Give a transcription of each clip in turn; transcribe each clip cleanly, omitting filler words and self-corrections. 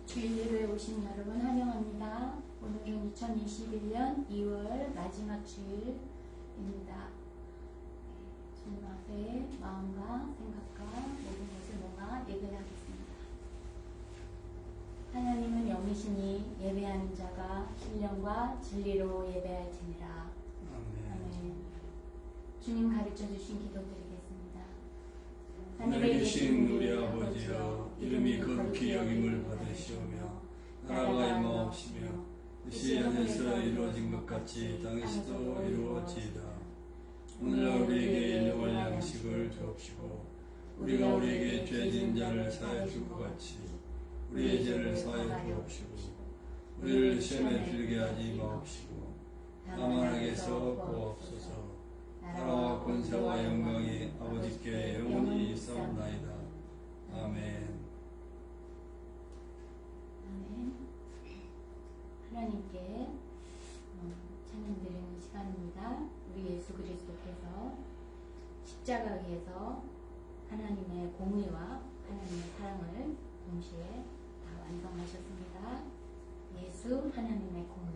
주일 예배에 오신 여러분 환영합니다. 오늘은 2021년 2월 마지막 주일입니다. 주님 앞에 마음과 생각과 모든 것을 모아 예배하겠습니다. 하나님은 영이시니 예배하는 자가 신령과 진리로 예배할지니라. 아멘. 주님 가르쳐 주신 기도 드리겠습니다. 하늘에 계신 우리 아버지여, 이름이 거룩히 여김을 받으시오며 나라가 임하옵시며 뜻이 하늘에서 이루어진 것 같이 땅에서도 이루어지이다. 오늘날 우리에게 일용할 양식을 주옵시고 우리가 우리에게 죄진 자를 사하여 줄 것 같이 우리의 죄를 사하여 주옵시고 우리를 시험에 들게 하지 마옵시고 다만 악에서 구하옵소서. 나라와 권세와 영광이 아버지께 영원히 있사옵나이다. 아멘. 아멘. 하나님께 찬양드리는 시간입니다. 우리 예수 그리스도께서 십자가에서 하나님의 공의와 하나님의 사랑을 동시에 다 완성하셨습니다. 예수 하나님의 공의.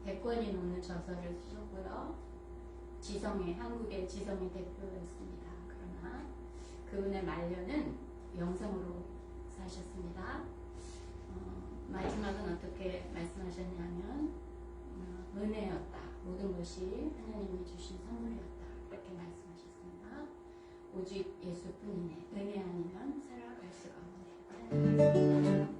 100권이 넘는 저서를 쓰셨고요. 지성의, 한국의 지성의 대표였습니다. 그러나 그분의 말년은 영성으로 사셨습니다. 마지막은 어떻게 말씀하셨냐면 은혜였다. 모든 것이 하나님이 주신 선물이었다. 그렇게 말씀하셨습니다. 오직 예수뿐이네. 은혜 아니면 살아갈 수가 없네.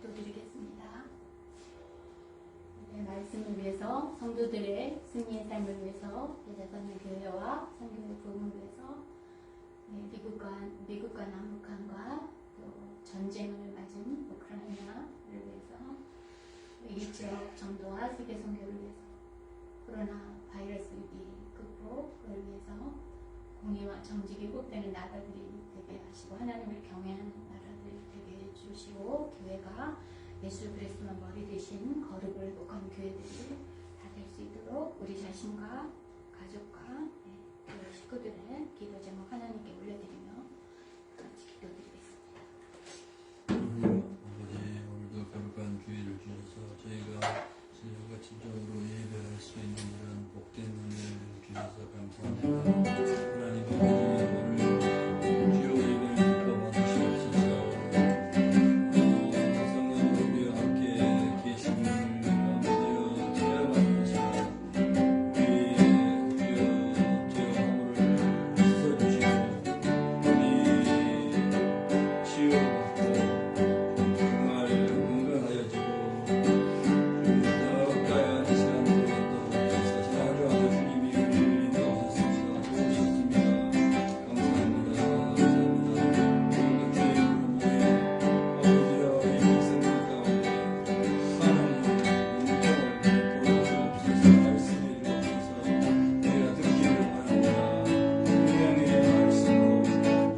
기도드리겠습니다. 네, 말씀을 위해서, 성도들의 승리의 삶을 위해서, 대자선의 교회와 선교의 부흥을 위해서, 네, 미국과 남북한과 또 전쟁을 맞은 우크라이나를 위해서, 이 지역 전도와 세계 선교를 위해서, 코로나 바이러스 위기 극복을 위해서, 공의와 정직이 회복되는 나라들이 되게 하시고, 하나님을 경외하는 나라들이 되게 해주시고, 교회가 예수 그리스도만 머리 되신 거룩을 회복한 교회들이 다 될 수 있도록 우리 자신과 가족과 교회 식구들의 기도 제목 하나님께 올려드리며 같이 기도드리겠습니다. 아버지, 오늘도 거룩한 기회를 주셔서 저희가 진정과 진정으로 예배할 수 있는 이런 복된 은혜를 주셔서 감사합니다. 하나님 아버지, 오늘 주요 예배를 기뻐 받으시옵소서. 성령 우리와 함께 계심을 아버지여 체험하는 시간, 우리의 주여 허물을 씻어주시고 우리 치유받고 정말 건강하여지고 더 가야 할 시간들로 또 사랑하는 주님이 우리를 인도하셨습니다. 도우셨습니다. 감사합니다. 감사합니다. 오늘도 주의 이름으로 아버지여 이 백성들 가운데 하나님의 능력을 보여주옵소서. 말씀을 읽어주셔서 우리가 듣기를 바랍니다. 분명히 말씀으로 우리의 심령이 아버지여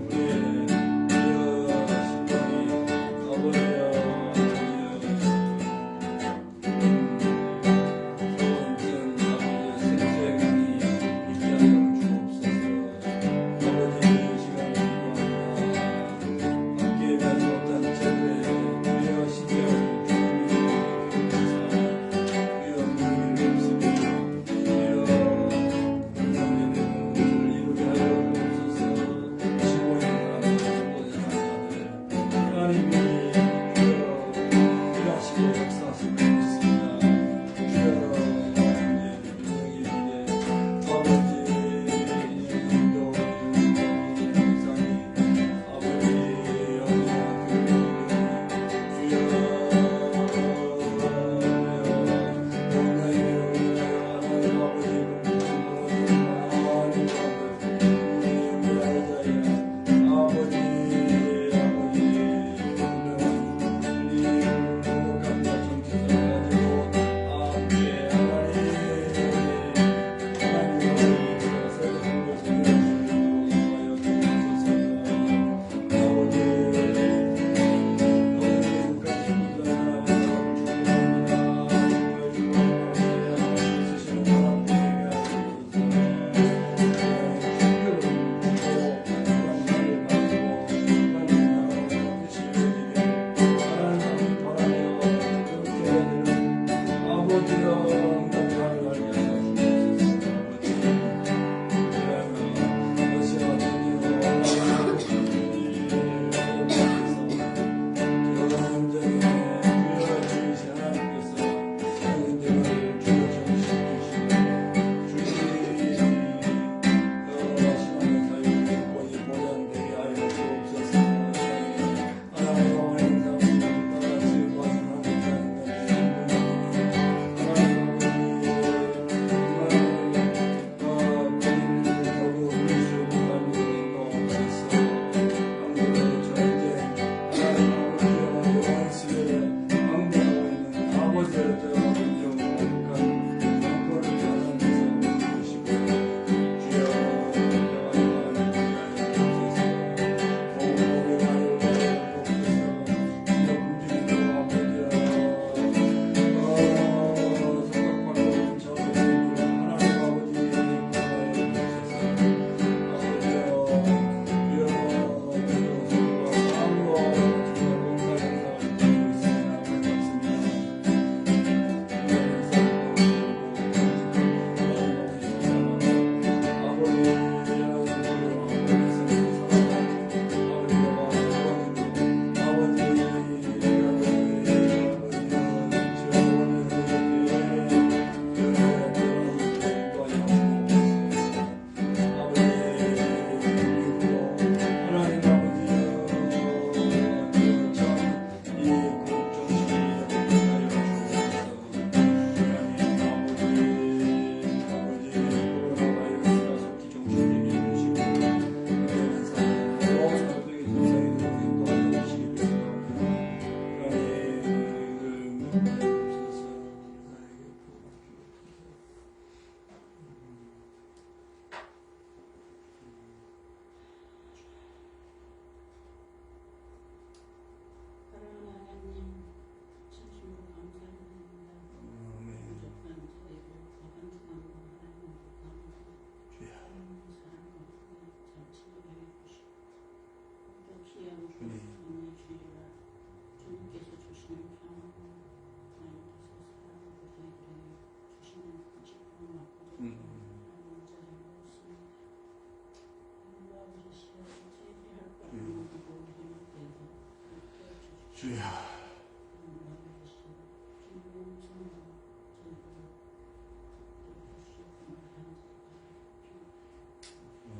주여.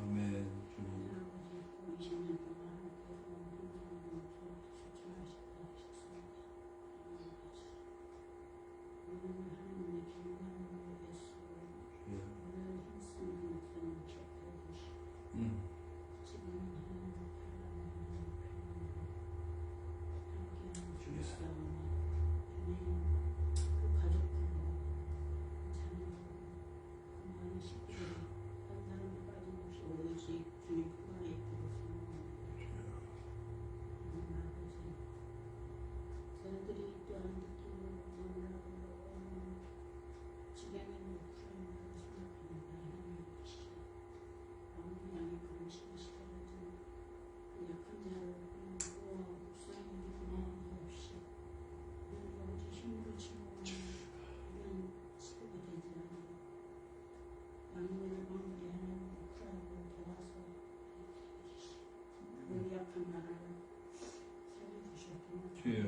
아멘. 주님. 주여.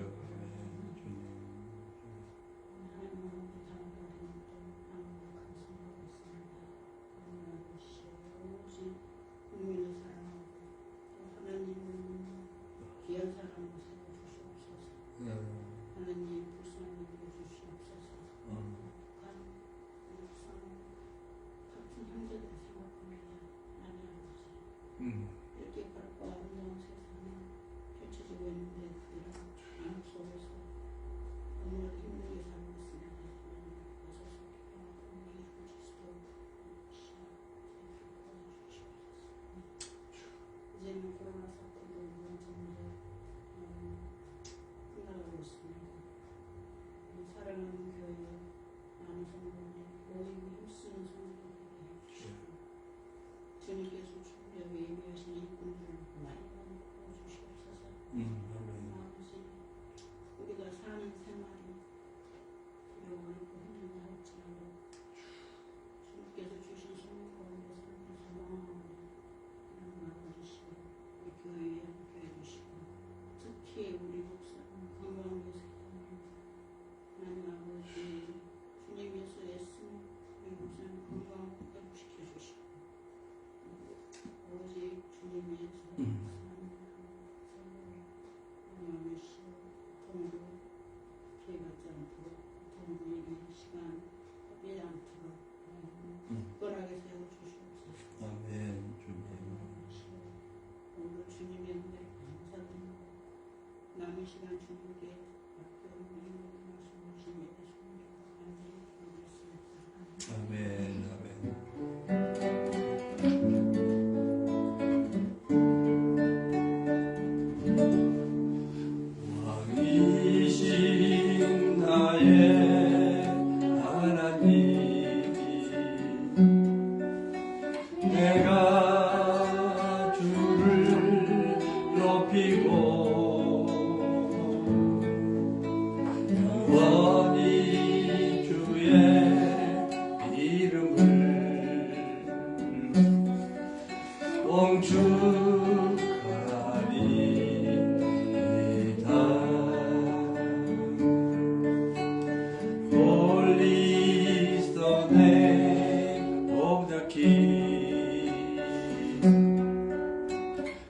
이렇게 바르고 아름다운 세상에 펼쳐지고 있는데 그런 안목 속에서 너무나도 힘들게 살고 있습니다. 이제는 코로나 사건도 점점 끝나가고 있습니다. 사랑하는 교회 많은 성도들 모이고 힘쓰는 성도들에게 해주시고 주님께서 준비하고 예비하신 일꾼들을 많이 부어주시옵소서. 아버지, 우리가 사는 생활이 어렵고 힘들다 할지라도 주님께서 주신 성령 가운데 살면서 마음으로 하나님 아버지시고 우리 교회에 함께해 주시고 특히 우리 목사님 건강하게 살아갑니다. 하나님 아버지, 주님께서 애쓰는 우리 목사님 건강하게 회복시켜 주시고 오직 주님의 마음이시오. 통으로 피해받지 않도록 통으로에게 시간 빼지 않도록 뻔하게 세워주시옵소서. 아멘. 주님. 오늘 주님의 은혜 감사드립니다. 남은 시간 주님께 맡겨놓은 모든 말씀 주신 예배 손으로 간절히 기도했습니다. 아멘. 아멘. 왕이신 나의 하나님이 내가 주를 높이고 영원히 주의 이름을 봉축하리이다. Holy is the name of the King.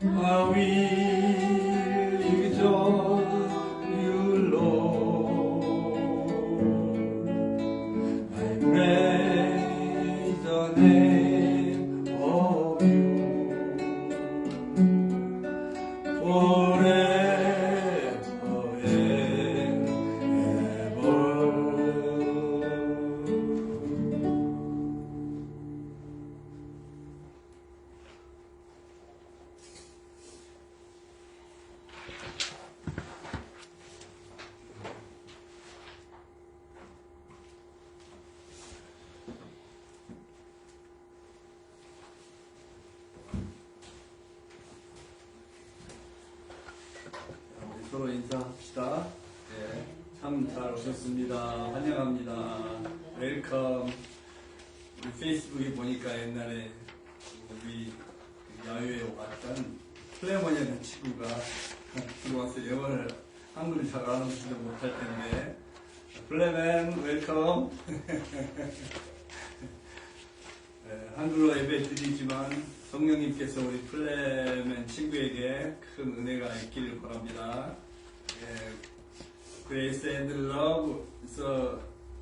I will exalt you, Lord. I praise the name of you forever and ever. 우리 서로 인사합시다. 네, 참 잘 오셨습니다. 환영합니다. 웰컴. 우리 페이스북에 보니까 옛날에 우리 야유에 왔던 클레모니라는 친구가 들어와서 영어를 한글을 잘 알아듣지도 못할 텐데. 플레멘 웰컴. 한글로 예배 드리지만 성령님께서 우리 플레멘 친구에게 큰 은혜가 있기를 바랍니다. Grace and love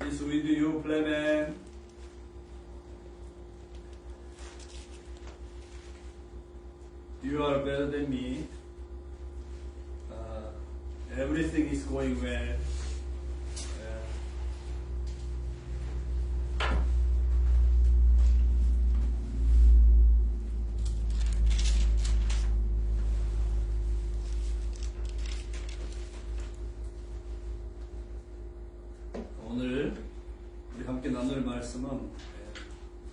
is with you, 플레멘. You are better than me. Everything is going well. 오늘 우리 함께 나눌 말씀은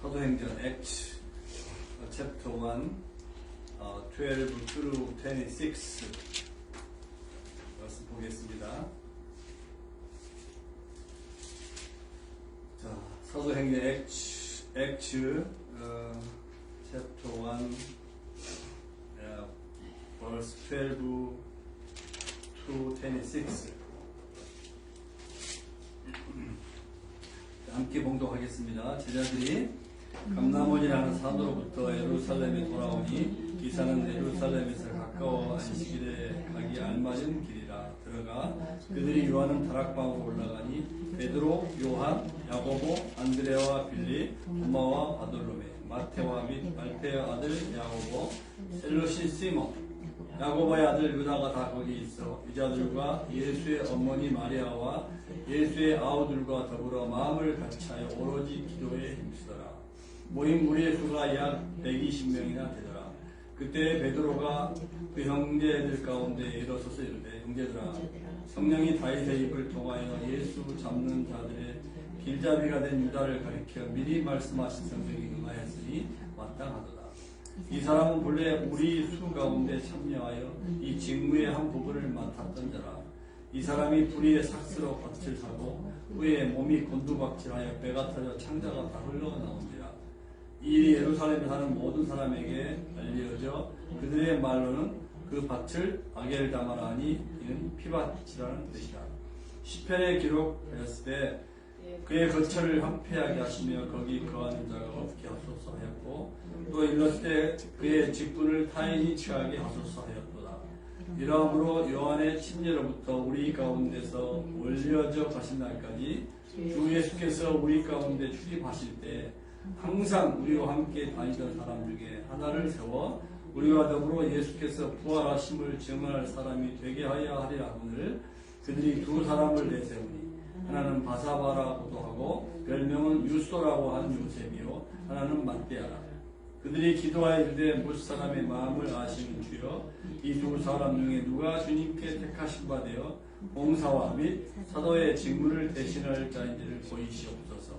사도행전 Acts chapter 1 12 through 26 말씀 보겠습니다. 자, 사도행전 Acts chapter 1 verse 12 to 26 함께 봉독하겠습니다. 제자들이 감람원이라는 산으로부터 예루살렘에 돌아오니 기사는 예루살렘에서 가까워 안식일에 가기 알맞은 길이라. 들어가 그들이 요한은 다락방으로 올라가니 베드로, 요한, 야고보, 안드레와 빌리, 도마와 바돌로메, 마테와 및 알페의 아들 야고보, 셀롯이 시몬, 야고보의 아들 유다가 다 거기 있어 유자들과 예수의 어머니 마리아와 예수의 아우들과 더불어 마음을 같이하여 오로지 기도에 힘쓰더라. 모인 무리의 수가 약 120명이나 되더라. 그때 베드로가 그 형제들 가운데 일어서서 이르되 형제들아 성령이 다윗의 입을 통하여 예수 잡는 자들의 길잡이가 된 유다를 가리켜 미리 말씀하신 성경이 응하였으니 마땅하도다. 이 사람은 본래 우리 수 가운데 참여하여 이 직무의 한 부분을 맡았던 자라. 이 사람이 불의의 삭스로 밭을 사고 후에 몸이 곤두박질하여 배가 터져 창자가 다 흘러나온지라. 이 일이 예루살렘에 사는 모든 사람에게 알려져 그들의 말로는 그 밭을 아겔다마라 하니 이는 피밭이라는 뜻이다. 시편에 기록하였을 때 그의 거처를 황폐하게 하시며 거기 거하는 자가 없게 하소서 하였고 또 일렀을 때 그의 직분을 타인이 취하게 하소서 하였도다. 이러함으로 요한의 침례로부터 우리 가운데서 올려져 가신 날까지 주 예수께서 우리 가운데 출입하실 때 항상 우리와 함께 다니던 사람 중에 하나를 세워 우리와 더불어 예수께서 부활하심을 증언할 사람이 되게 하여 하리라 하거늘 그들이 두 사람을 내세우니 하나는 바사바라고도 하고 별명은 유소라고 하는 요셉이요 하나는 matthe아라. 그들이 기도하여 이르되 못 사람의 마음을 아시는 주여 이 두 사람 중에 누가 주님께 택하신 바 되어 봉사와 및 사도의 직무를 대신할 자인지를 보이시옵소서.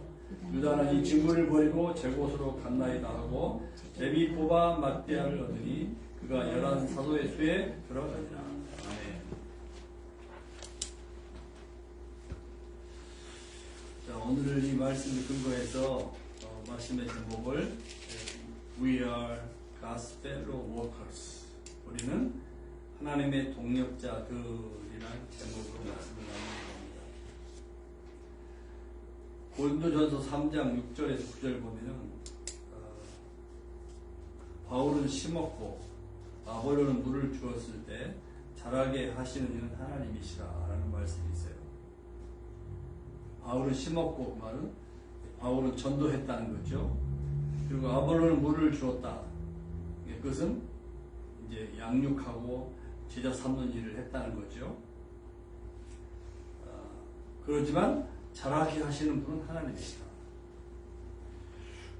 유다는 이 직무를 버리고 제 곳으로 갔나이다 하고 제비 뽑아 matthe아를 얻으니 그가 11 사도의 수에 들어가니라. 아멘. 자, 오늘 이 말씀을 근거해서 말씀의 제목을 We are God's fellow workers. 우리는 하나님의 동력자들이라는 제목으로 말씀을 나누는 겁니다. 고린도전서 3장 6절에서 9절 보면은 바울은 심었고 아볼로는 물을 주었을 때 자라게 하시는 이는 하나님이시라 라는 말씀이 있어요. 바울은 심었고 그 말은 바울은 전도했다는 거죠. 그리고 아볼로는 물을 주었다. 그것은 이제 양육하고 제자 삼는 일을 했다는 거죠. 그렇지만 자라게 하시는 분은 하나님이시다.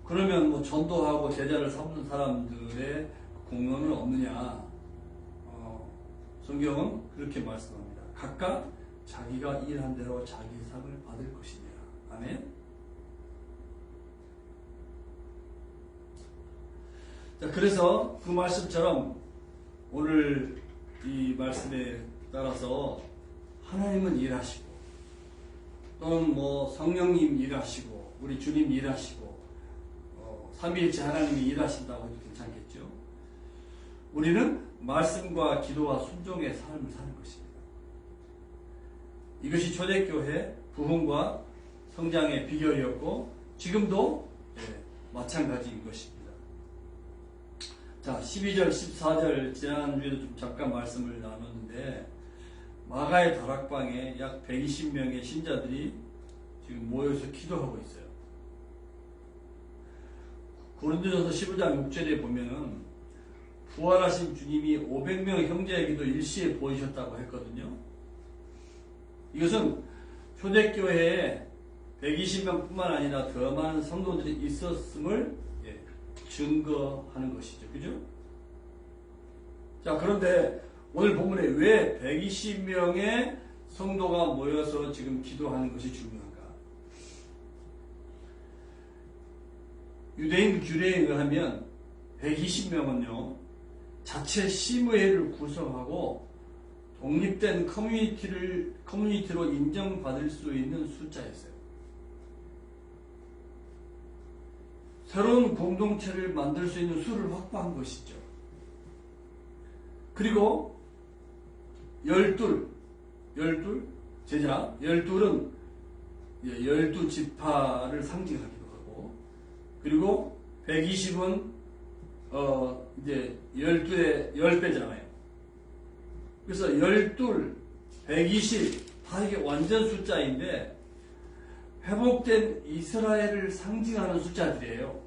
그러면 뭐 전도하고 제자를 삼는 사람들의 공로는 없느냐? 성경은 그렇게 말씀합니다. 각각 자기가 일한 대로 자기 상을 받을 것이니라. 아멘. 자, 그래서 그 말씀처럼 오늘 이 말씀에 따라서 하나님은 일하시고 또는 뭐 성령님 일하시고 우리 주님 일하시고 삼위일체 하나님이 일하신다고 해도 괜찮겠죠. 우리는 말씀과 기도와 순종의 삶을 사는 것입니다. 이것이 초대교회 부흥과 성장의 비결이었고 지금도 마찬가지인 것입니다. 자, 12절, 14절 지난주에도 좀 잠깐 말씀을 나눴는데 마가의 다락방에 약 120명의 신자들이 지금 모여서 기도하고 있어요. 고린도전서 15장 6절에 보면은 부활하신 주님이 500명 형제에게도 일시에 보이셨다고 했거든요. 이것은 초대교회에 120명 뿐만 아니라 더 많은 성도들이 있었음을 증거하는 것이죠. 그죠? 자, 그런데 오늘 본문에 왜 120명의 성도가 모여서 지금 기도하는 것이 중요한가? 유대인 규례에 의하면 120명은요, 자체 심의회를 구성하고 독립된 커뮤니티로 인정받을 수 있는 숫자였어요. 새로운 공동체를 만들 수 있는 수를 확보한 것이죠. 그리고 12 제자, 12은 12지파를 상징하기도 하고, 그리고 120은 이제 12의 10배잖아요. 그래서 12, 120, 다 이게 완전 숫자인데, 회복된 이스라엘을 상징하는 숫자들이에요.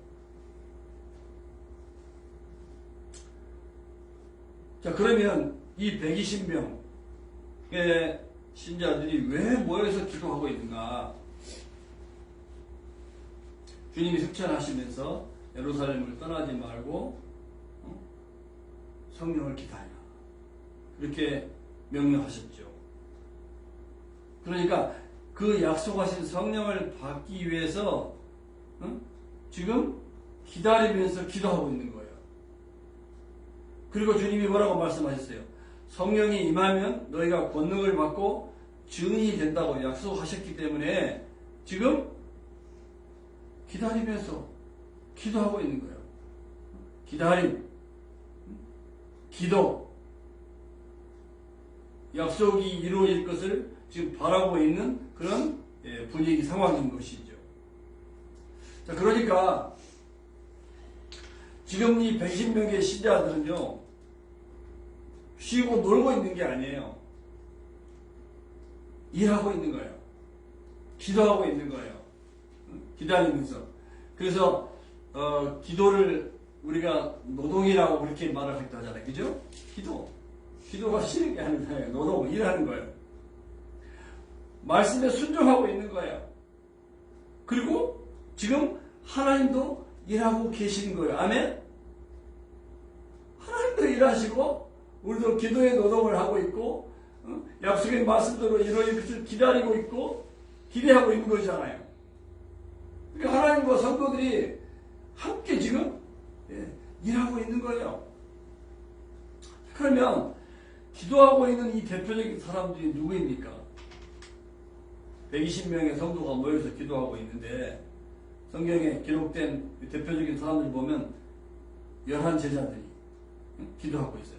자, 그러면 이 120명의 신자들이 왜 모여서 기도하고 있는가? 주님이 승천하시면서 예루살렘을 떠나지 말고 성령을 기다리라, 그렇게 명령하셨죠. 그러니까 그 약속하신 성령을 받기 위해서 지금 기다리면서 기도하고 있는 거예요. 그리고 주님이 뭐라고 말씀하셨어요? 성령이 임하면 너희가 권능을 받고 증인이 된다고 약속하셨기 때문에 지금 기다리면서 기도하고 있는 거예요. 기다림, 기도, 약속이 이루어질 것을 지금 바라고 있는 그런 분위기 상황인 것이죠. 자, 그러니까 지금 이 120명의 신자들은요, 쉬고 놀고 있는 게 아니에요. 일하고 있는 거예요. 기도하고 있는 거예요. 기다리면서. 그래서 기도를 우리가 노동이라고 그렇게 말을 하기도 하잖아요. 그죠? 기도가 쉬는 게 아니라 노동, 일하는 거예요. 말씀에 순종하고 있는 거예요. 그리고 지금 하나님도 일하고 계시는 거예요. 아멘? 하나님도 일하시고 우리도 기도의 노동을 하고 있고 약속의 말씀대로 이루어질 것을 기다리고 있고 기대하고 있는 거잖아요. 그러니까 하나님과 성도들이 함께 지금 일하고 있는 거예요. 그러면 기도하고 있는 이 대표적인 사람들이 누구입니까? 120명의 성도가 모여서 기도하고 있는데 성경에 기록된 대표적인 사람들 보면 11제자들이 기도하고 있어요.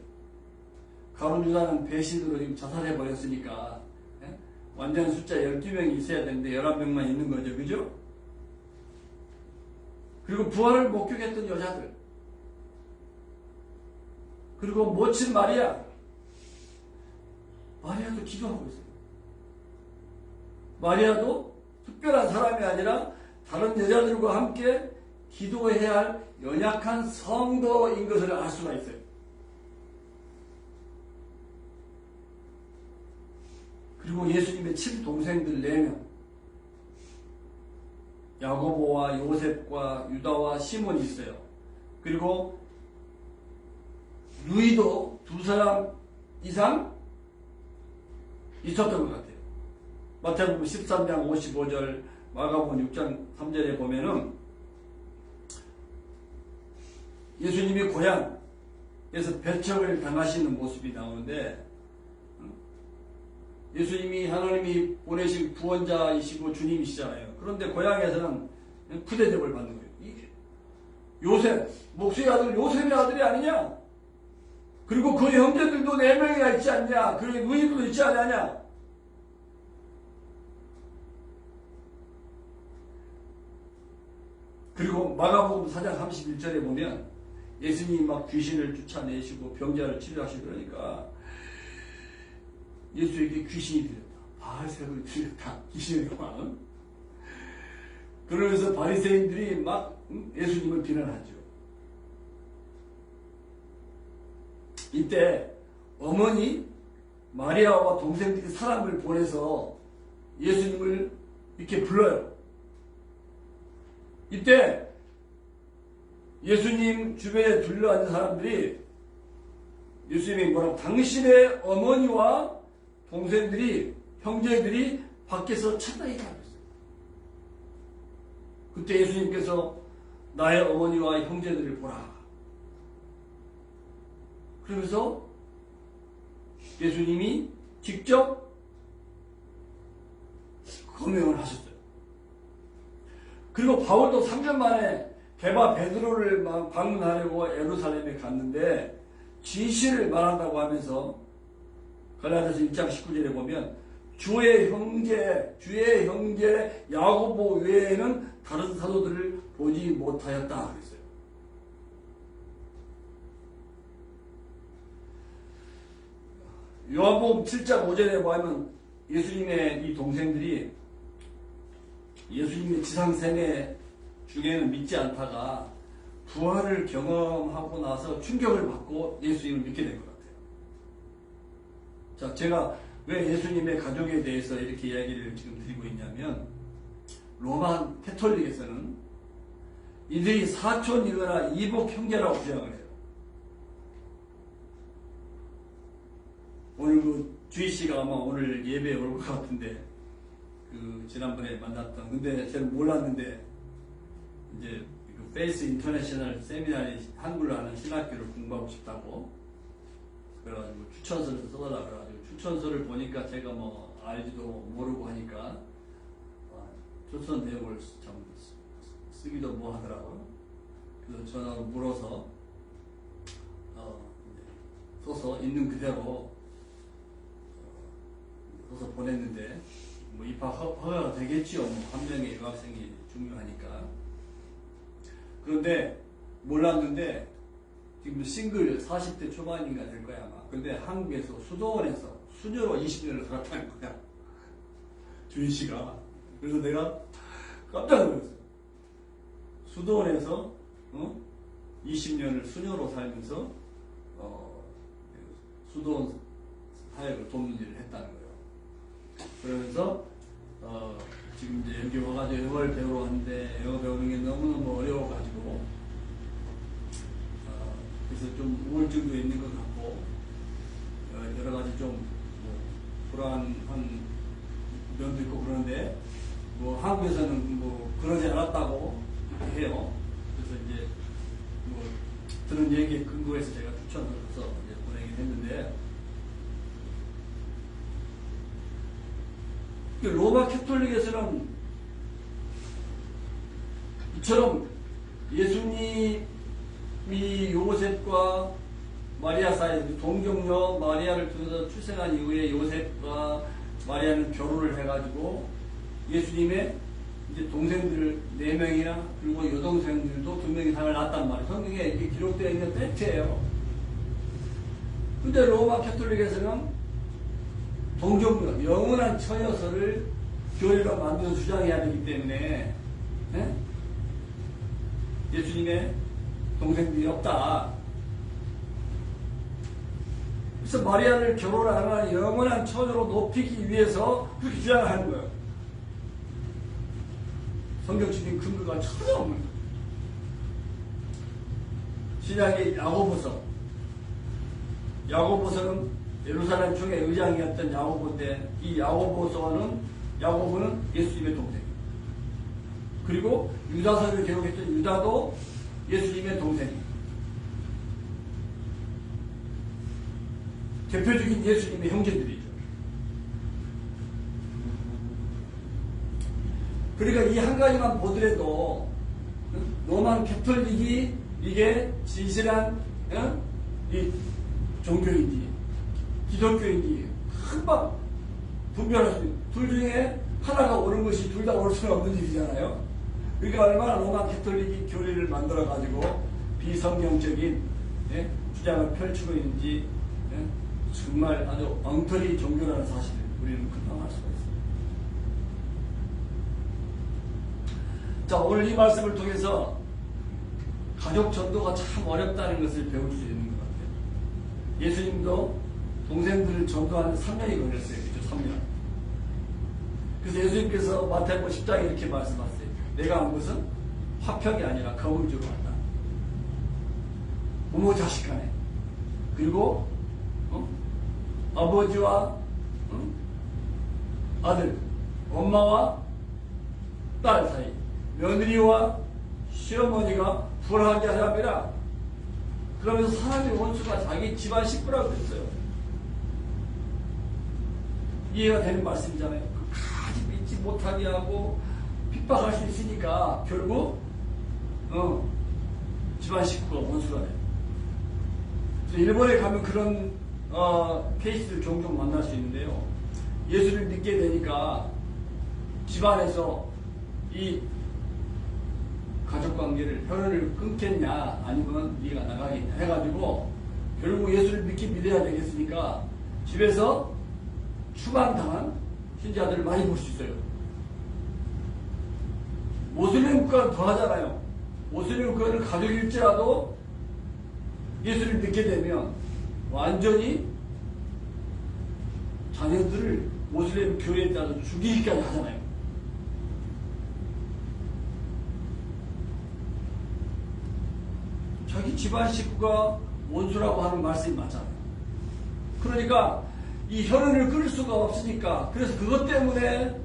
가룟 유다는 배신으로 지금 자살해버렸으니까 완전 숫자 12명이 있어야 되는데 11명만 있는 거죠. 그죠? 그리고 부활을 목격했던 여자들, 그리고 모친 마리아도 기도하고 있어요. 마리아도 특별한 사람이 아니라 다른 여자들과 함께 기도해야 할 연약한 성도인 것을 알 수가 있어요. 그리고 예수님의 친동생들 4명, 야고보와 요셉과 유다와 시몬이 있어요. 그리고 루이도 2사람 이상 있었던 것 같아요. 마태복음 13장 55절, 마가복음 6장 3절에 보면은 예수님이 고향에서 배척을 당하시는 모습이 나오는데, 예수님이 하나님이 보내신 구원자이시고 주님이시잖아요. 그런데 고향에서는 푸대접을 받는 거예요. 요셉, 목수의 아들 요셉의 아들이 아니냐? 그리고 그 형제들도 4명이나 있지 않냐? 그리고 누이도 있지 않냐? 그리고 마가복음 4장 31절에 보면 예수님이 막 귀신을 쫓아내시고 병자를 치료하시고 그러니까 예수에게 귀신이 들렸다. 바알세불이 들렸다. 귀신의 왕은. 그러면서 바리새인들이 막 예수님을 비난하죠. 이때 어머니 마리아와 동생들이 사람을 보내서 예수님을 이렇게 불러요. 이때 예수님 주변에 둘러앉은 사람들이 예수님이 뭐라고 당신의 어머니와 동생들이 형제들이 밖에서 찾아있다 그랬어요. 그때 예수님께서 나의 어머니와 형제들을 보라. 그러면서 예수님이 직접 거명을 하셨어요. 그리고 바울도 3년 만에 게바 베드로를 방문하려고 예루살렘에 갔는데 진실을 말한다고 하면서 갈라디아서 1장 19절에 보면 주의 형제 야고보 외에는 다른 사도들을 보지 못하였다 그랬어요. 요한복음 7장 5절에 보면 예수님의 이 동생들이 예수님의 지상생애 중에는 믿지 않다가 부활을 경험하고 나서 충격을 받고 예수님을 믿게 된 것 같아요. 자, 제가 왜 예수님의 가족에 대해서 이렇게 이야기를 지금 드리고 있냐면 로마 캐톨릭에서는 이들이 사촌이거나 이복 형제라고 주장을 해요. 오늘 주희 씨가 아마 오늘 예배에 올 것 같은데 지난번에 만났던 근데 저는 몰랐는데 이제 페이스 인터내셔널 세미나리 한글로 하는 신학교를 공부하고 싶다고 그래가지고 추천서를 써달라 그래가지고 추천서를 보니까 제가 뭐 알지도 모르고 하니까 추천 내용을 참 쓰기도 뭐 하더라고요. 그래서 전화로 물어서 써서 있는 그대로 써서 보냈는데 뭐 입학 허가가 되겠지요. 뭐 한 명의 유학생이 중요하니까. 그런데 몰랐는데 지금 싱글 40대 초반인가 될 거야 아마. 근데 한국에서 수도원에서 수녀로 20년을 살았다는 거야. 주희 씨가. 그래서 내가 깜짝 놀랐어요. 수도원에서 20년을 수녀로 살면서 수도원 사역을 돕는 일을 했다는 거예요. 그러면서 지금 이제 여기 와가지고 영어를 배우러 왔는데 영어 배우는 게 너무너무 어려워가지고 그래서 좀 우울증도 있는 것 같고 여러 가지 좀 불안한 면도 있고 그러는데 뭐 한국에서는 뭐 그러지 않았다고 이렇게 해요. 그래서 이제 뭐 들은 얘기에 근거해서 제가 추천을 해서 이제 보내긴 했는데 로마 캐톨릭에서는 이처럼 예수님이 요셉과 마리아 사이 동정녀 마리아를 통해서 출생한 이후에 요셉과 마리아는 결혼을 해가지고 예수님의 이제 동생들 4명이나 그리고 여동생들도 2명 이상을 낳았단 말이에요. 성경에 이게 기록되어 있는 팩트예요. 근데 로마 캐톨릭에서는 동정녀, 영원한 처녀서를 교회가 만들어서 주장해야 되기 때문에 예수님의 동생들이 없다. 그래서 마리아를 결혼하는 영원한 처녀로 높이기 위해서 그렇게 주장을 하는 거예요. 성경적인 근거가 전혀 없는 거예요. 신약의 야고보서는 예루살렘 총회 의장이었던 야고보인데 이 야고보는 예수님의 동생이에요. 그리고 유다서를 기록했던 유다도 예수님의 동생이에요. 대표적인 예수님의 형제들이죠. 그러니까 이 한 가지만 보더라도 로만 캐톨릭이 이게 진실한 이 종교인지 기독교인지 금방 분별할 수 있어요. 둘 중에 하나가 옳은 것이 둘 다 옳을 수는 없는 일이잖아요. 그러니까 얼마나 로마 캐톨릭이 교리를 만들어가지고 비성경적인 주장을 펼치고 있는지 정말 아주 엉터리 종교라는 사실을 우리는 금방 알 수가 있습니다. 자, 오늘 이 말씀을 통해서 가족 전도가 참 어렵다는 것을 배울 수 있는 것 같아요. 예수님도 동생들을 전도하는 3년이 걸렸어요. 그죠? 3년. 그래서 예수님께서 마태복음 10장에 이렇게 말씀하세요. 내가 한 것은 화평이 아니라 겁을 주러 왔다. 부모 자식 간에. 그리고 아버지와 아들, 엄마와 딸 사이, 며느리와 시어머니가 불화하게 하자면라. 그러면서 사람의 원수가 자기 집안 식구라고 그랬어요. 이해가 되는 말씀이잖아요. 끝까지 믿지 못하게 하고 핍박할 수 있으니까 결국 집안 식구가 원수가 돼요. 일본에 가면 그런 케이스를 종종 만날 수 있는데요. 예수를 믿게 되니까 집안에서 이 가족관계를 혈연을 끊겠냐 아니면 네가 나가겠냐 해가지고 결국 예수를 믿어야 되겠으니까 집에서 추방당한 신자들을 많이 볼 수 있어요. 모슬림 국가는 더 하잖아요. 모슬림 국가는 가족일지라도 예수를 믿게 되면 완전히 자녀들을 모슬림 교회에 따라서 죽이기까지 하잖아요. 자기 집안 식구가 원수라고 하는 말씀이 맞잖아요. 그러니까 이 혈연을 끊을 수가 없으니까 그래서 그것 때문에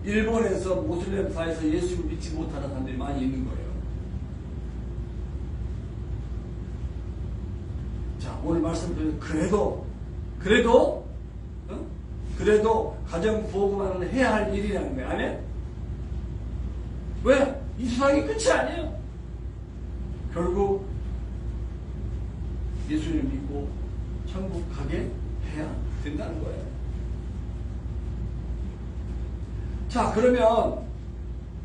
일본에서 모슬렘사에서 예수를 믿지 못하는 사람들이 많이 있는 거예요. 자, 오늘 말씀드린 그래도 가정 보호만은 해야 할 일이라는 거예요. 아멘? 왜? 이 세상이 끝이 아니에요. 결국 예수를 믿고 천국 가게 해야 된다는 거예요. 자, 그러면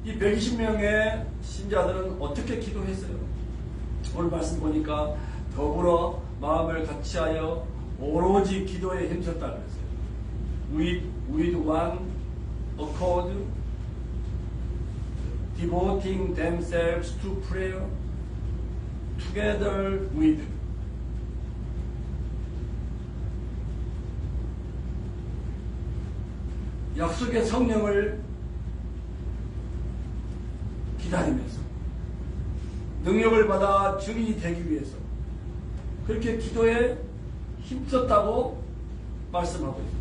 이 120명의 신자들은 어떻게 기도했어요? 오늘 말씀 보니까 더불어 마음을 같이하여 오로지 기도에 힘썼다 그랬어요. With one accord, devoting themselves to prayer, together with. 약속의 성령을 기다리면서 능력을 받아 증인이 되기 위해서 그렇게 기도에 힘썼다고 말씀하고 있습니다.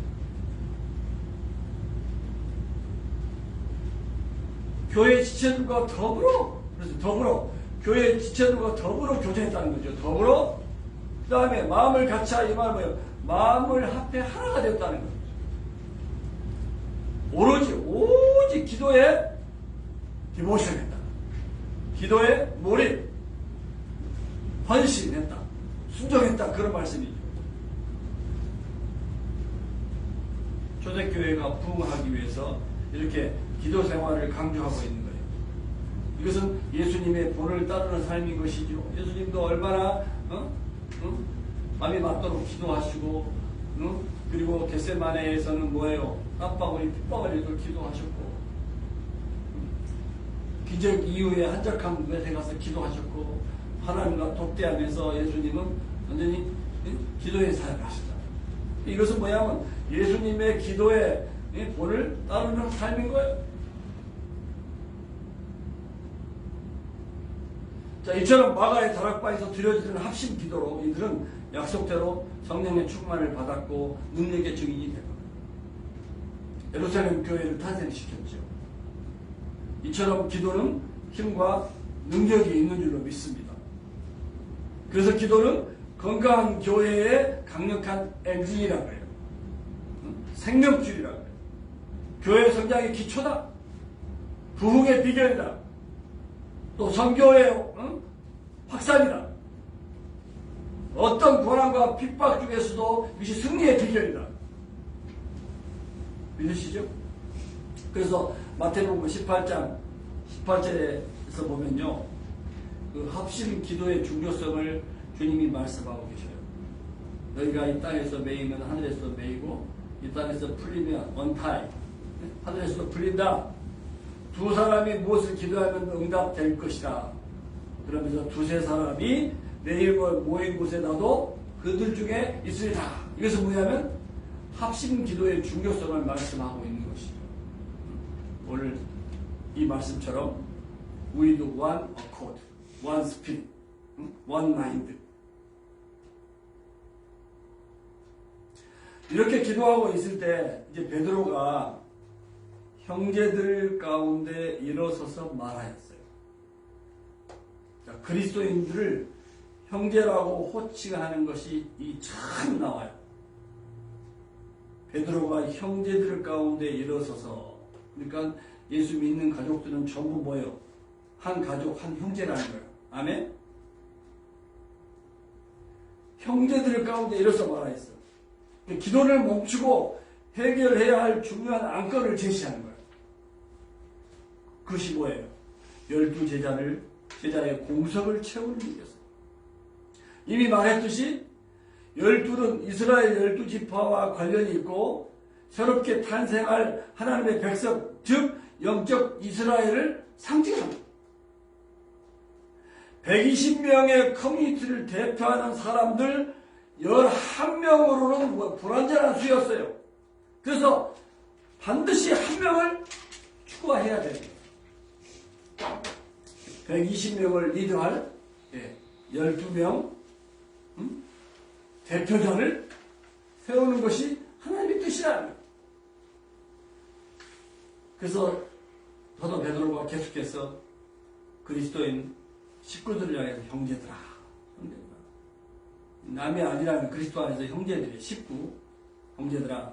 교회 지체들과 더불어 교회 지체들과 더불어 교제했다는 거죠. 더불어 그 다음에 마음을 같이하여 이 말은 뭐예요? 마음을 합해 하나가 되었다는 거죠. 오직 기도에 디보션했다. 기도에 몰입, 헌신했다. 순종했다. 그런 말씀이죠. 초대교회가 부흥하기 위해서 이렇게 기도 생활을 강조하고 있는 거예요. 이것은 예수님의 본을 따르는 삶인 것이죠. 예수님도 얼마나 마음이 맞도록 기도하시고 그리고 겟세마네에서는 뭐예요? 깜빡이 핏방울 흘리고 기도하셨고 기적 이후에 한적한 곳에 가서 기도하셨고 하나님과 독대하면서 예수님은 완전히 기도의 사역을 하셨잖아요. 이것은 뭐냐면 예수님의 기도의 본을 따르는 삶인 거예요. 자, 이처럼 마가의 다락방에서 드려지는 합심 기도로 이들은 약속대로 성령의 충만을 받았고 능력의 증인이 되고 예루살렘 교회를 탄생시켰죠. 이처럼 기도는 힘과 능력이 있는 줄로 믿습니다. 그래서 기도는 건강한 교회의 강력한 엔진이라고 해요. 생명줄이라고 해요. 교회 성장의 기초다. 부흥의 비결이다. 또 선교의 확산이다. 어떤 고난과 핍박 중에서도 이것이 승리의 비결이다. 믿으시죠? 그래서 마태복음 18장 18절에서 보면요, 그 합심 기도의 중요성을 주님이 말씀하고 계셔요. 너희가 이 땅에서 매이면 하늘에서 매이고, 이 땅에서 풀리면 언타이, 하늘에서 풀린다. 두 사람이 무엇을 기도하면 응답될 것이다. 그러면서 두세 사람이 내 이름을 모인 곳에 나도 그들 중에 있으리라. 이것은 뭐냐면 합심 기도의 중요성을 말씀하고 있는 것이죠. 오늘 이 말씀처럼 with one accord, one spirit, one mind. 이렇게 기도하고 있을 때 이제 베드로가 형제들 가운데 일어서서 말하였어요. 자, 그리스도인들을 형제라고 호칭하는 것이 참 나와요. 베드로가 형제들 가운데 일어서서, 그러니까 예수 믿는 가족들은 전부 뭐예요? 한 가족, 한 형제라는 거예요. 아멘? 형제들 가운데 일어서 말하였어요. 기도를 멈추고 해결해야 할 중요한 안건을 제시하는 거예요. 그것이 뭐예요? 12제자의 공석을 채우는 일이었어요. 이미 말했듯이 12는 이스라엘 12지파와 관련이 있고 새롭게 탄생할 하나님의 백성, 즉 영적 이스라엘을 상징합니다. 120명의 커뮤니티를 대표하는 사람들 11명으로는 불완전한 수였어요. 그래서 반드시 한 명을 추가해야 됩니다. 120명을 리드할 12명 대표자를 세우는 것이 하나님의 뜻이라는 거예요. 그래서 사도 베드로가 계속해서 그리스도인 식구들을 향해서 형제들아, 남이 아니라는 그리스도 안에서 형제들의 식구, 형제들아,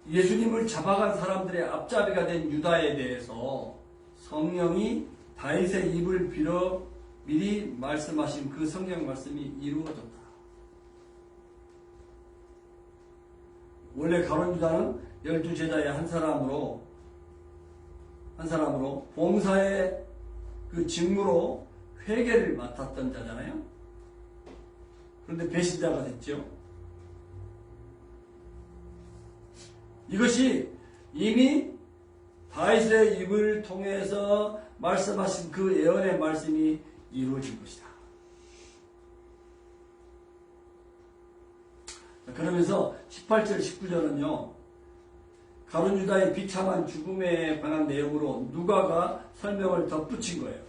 예수님을 잡아간 사람들의 앞잡이가 된 유다에 대해서 성령이 다윗의 입을 빌어 미리 말씀하신 그 성경 말씀이 이루어졌다. 원래 가룟 유다는 12제자의 한 사람으로 봉사의 그 직무로 회개를 맡았던 자잖아요. 그런데 배신자가 됐죠. 이것이 이미 다윗의 입을 통해서 말씀하신 그 예언의 말씀이 이루어진 것이다. 그러면서 18절, 19절은요, 가룟 유다의 비참한 죽음에 관한 내용으로 누가가 설명을 덧붙인 거예요.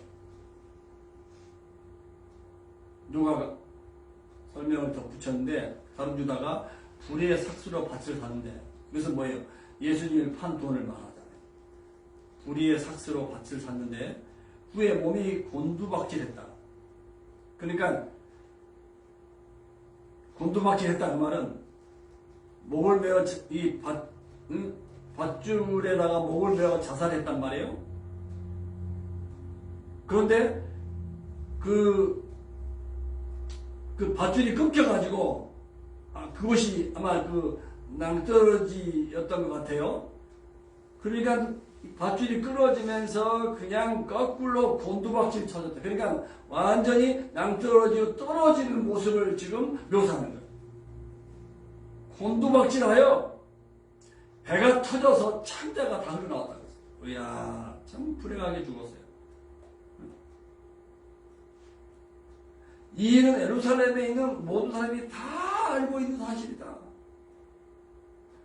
누가가 설명을 덧붙였는데, 가룟 유다가 불의의 삭수로 밭을 샀는데, 이것은 뭐예요? 예수님을 판 돈을 말하잖아요. 불의의 삭수로 밭을 샀는데 후에 몸이 곤두박질했다. 그러니까 곤두박질했다는 말은 목을 베어 이 밧줄에다가 목을 베어 자살했단 말이에요. 그런데 그 밧줄이 끊겨가지고 그것이 아마 그 낭떠러지였던 것 같아요. 그러니까 밧줄이 끊어지면서 그냥 거꾸로 곤두박질 쳐졌다. 그러니까 완전히 낭떠러지로 떨어지는 모습을 지금 묘사하는 거예요. 곤두박질하여 배가 터져서 창자가 다 흘러나왔다고 했어요. 이야, 참 불행하게 죽었어요. 이 일은 예루살렘에 있는 모든 사람이 다 알고 있는 사실이다.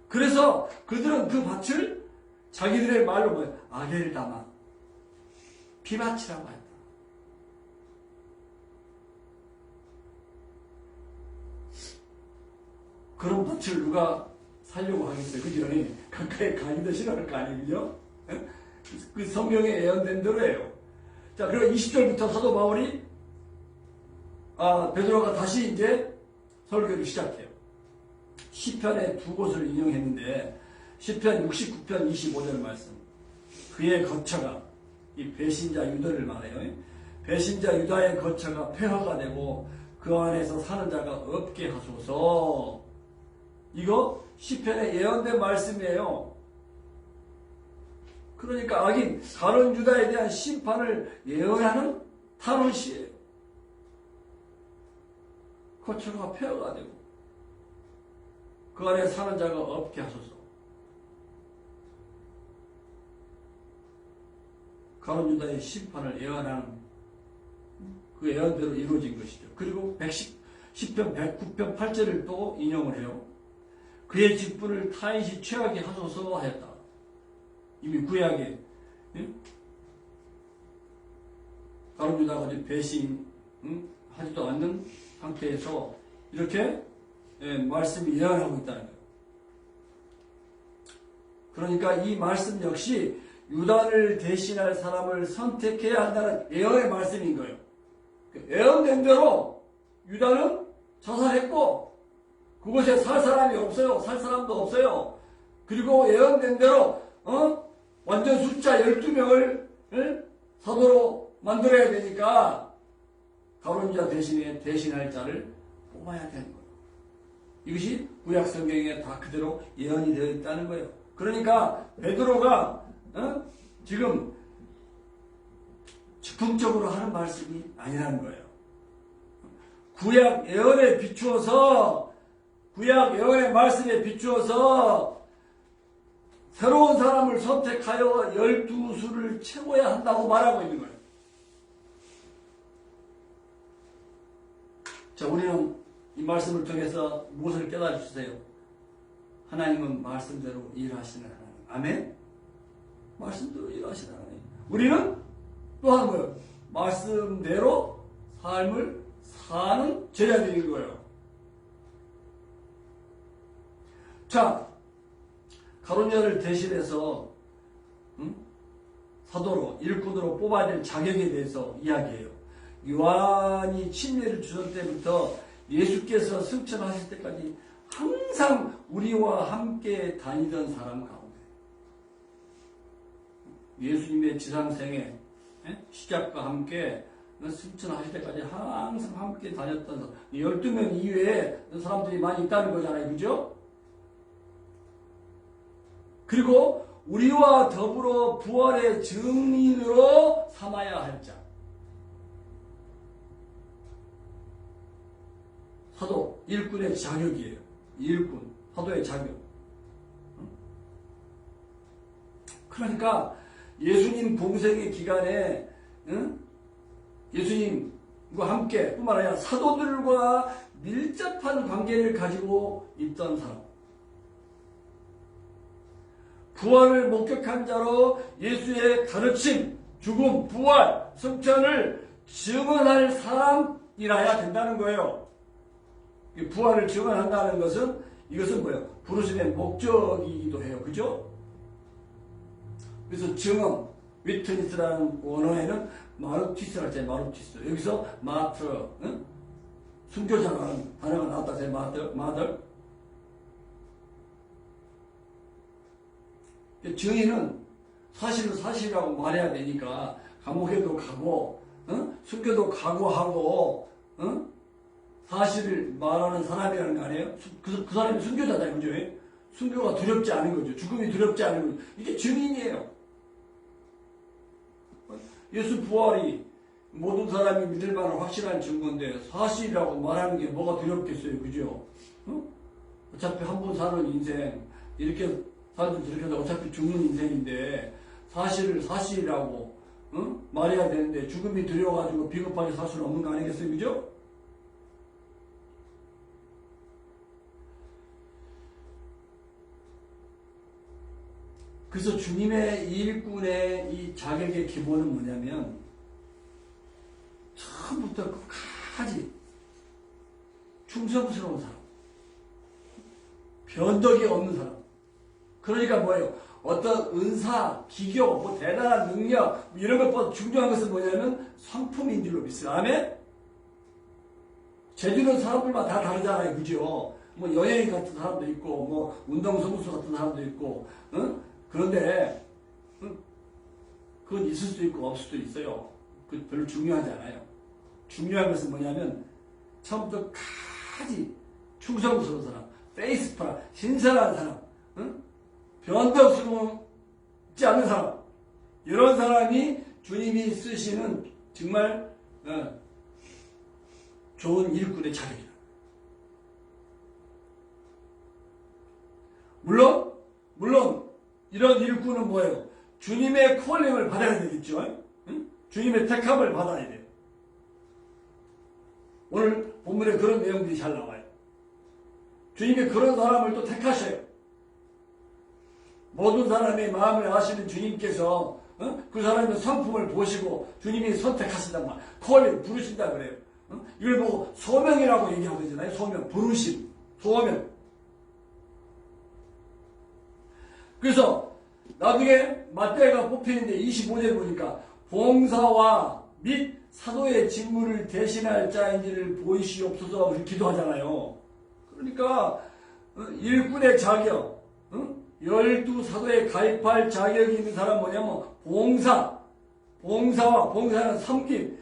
그래서 그들은 그 밭을 자기들의 말로 뭐예요? 아겔다마, 피밭이라고 했다. 그런 밭을 누가 살려고 하겠어요? 그죠? 가까이 가기도 싫어할 거 아니에요? 그 성경에 예언된 대로예요. 자, 그리고 20절부터 사도 바울이 베드로가 다시 이제 설교를 시작해요. 시편의 두 곳을 인용했는데 시편 69편 25절 말씀. 그의 거처가, 이 배신자 유다를 말해요. 배신자 유다의 거처가 폐허가 되고 그 안에서 사는 자가 없게 하소서. 이거 시편에 예언된 말씀이에요. 그러니까 악인 가룟 유다에 대한 심판을 예언하는 탄원시예요. 거처가 폐허가 되고 그 안에 사는 자가 없게 하소서. 가룟 유다의 심판을 예언하는 그 예언대로 이루어진 것이죠. 그리고 10편 109편 8절을 또 인용을 해요. 그의 직분을 타인이 취하게 하소서 하였다. 이미 구약에 가룟 유다가 배신 하지도 않는 상태에서 이렇게 말씀이 예언하고 있다는 거예요. 그러니까 이 말씀 역시 유다를 대신할 사람을 선택해야 한다는 예언의 말씀인 거예요. 예언된 대로 유다는 자살했고 그곳에 살 사람이 없어요. 살 사람도 없어요. 그리고 예언된 대로 완전 숫자 12명을 사도로 만들어야 되니까 가룟 유다 대신에 대신할 자를 뽑아야 되는 거예요. 이것이 구약 성경에 다 그대로 예언이 되어 있다는 거예요. 그러니까 베드로가 지금 즉흥적으로 하는 말씀이 아니라는 거예요. 구약 예언에 비추어서 구약 예언의 말씀에 비추어서 새로운 사람을 선택하여 12수를 채워야 한다고 말하고 있는 거예요. 자, 우리는 이 말씀을 통해서 무엇을 깨달아 주세요? 하나님은 말씀대로 일하시는 하나님. 아멘? 말씀대로 일하시는 하나님. 우리는 또 하는 거예요. 말씀대로 삶을 사는 제자들인 거예요. 자, 가룟 유다를 대신해서 사도로 일꾼으로 뽑아야 될 자격에 대해서 이야기해요. 요한이 침례를 주던 때부터 예수께서 승천하실 때까지 항상 우리와 함께 다니던 사람 가운데 예수님의 지상생애 시작과 함께 승천하실 때까지 항상 함께 다녔던 12명 이외에 사람들이 많이 있다는 거잖아요. 그죠? 그리고 우리와 더불어 부활의 증인으로 삼아야 할 자. 사도, 일꾼의 자격이에요. 일꾼, 사도의 자격. 그러니까 예수님 공생의 기간에 예수님과 함께 뿐만 아니라 사도들과 밀접한 관계를 가지고 있던 사람. 부활을 목격한 자로 예수의 가르침, 죽음, 부활, 승천을 증언할 사람이라야 된다는 거예요. 부활을 증언한다는 것은 이것은 뭐예요? 부르심의 목적이기도 해요. 그죠? 그래서 증언, 위트니스라는 원어에는 마르티스라고 했잖아요. 마르티스. 여기서 마트르, 순교자라는 단어가 나왔다 했어요. 마들. 증인은 사실은 사실이라고 말해야 되니까 감옥에도 가고 순교도 가고 사실을 말하는 사람이라는 거 아니에요? 그 사람이 순교자다 그죠? 순교가 두렵지 않은 거죠. 죽음이 두렵지 않은 거죠. 이게 증인이에요. 예수 부활이 모든 사람이 믿을 만한 확실한 증거인데 사실이라고 말하는 게 뭐가 두렵겠어요. 그죠? 어차피 한 번 사는 인생 이렇게 사람들 저렇게 해서 어차피 죽는 인생인데 사실을 사실이라고 말해야 되는데 죽음이 두려워가지고 비겁하게 살 수는 없는 거 아니겠어요? 그죠? 그래서 주님의 일꾼의 이 자격의 기본은 뭐냐면 처음부터 끝까지 충성스러운 사람, 변덕이 없는 사람. 그러니까 뭐예요? 어떤 은사, 기교, 뭐 대단한 능력 이런 것보다 중요한 것은 뭐냐면 성품인 줄로 믿어요. 아멘? 재주는 사람들마다 다 다르잖아요. 그죠? 뭐 연예인 같은 사람도 있고 뭐 운동선수 같은 사람도 있고 그런데 그건 있을 수도 있고 없을 수도 있어요. 그 별로 중요하지 않아요. 중요한 것은 뭐냐면 처음부터 끝까지 충성스러운 사람, 페이스풀한 신선한 사람, 변덕스럽지 않은 사람, 이런 사람이 주님이 쓰시는 정말 좋은 일꾼의 자격이다. 물론 이런 일꾼은 뭐예요? 주님의 콜링을 받아야 되겠죠. 응? 주님의 택함을 받아야 돼요. 오늘 본문에 그런 내용들이 잘 나와요. 주님이 그런 사람을 또 택하셔요. 모든 사람의 마음을 아시는 주님께서 그 사람의 성품을 보시고 주님이 선택하신단 말이에요. 콜링, 부르신다 그래요. 이걸 보고 소명이라고 얘기하고 있잖아요. 소명, 부르심, 소명. 그래서 나중에 마태가 뽑히는데 25절 보니까 봉사와 및 사도의 직무를 대신할 자인지를 보이시옵소서 이렇게 기도하잖아요. 그러니까 일꾼의 자격, 12사도에 가입할 자격이 있는 사람 뭐냐면 봉사와 봉사는 섬김.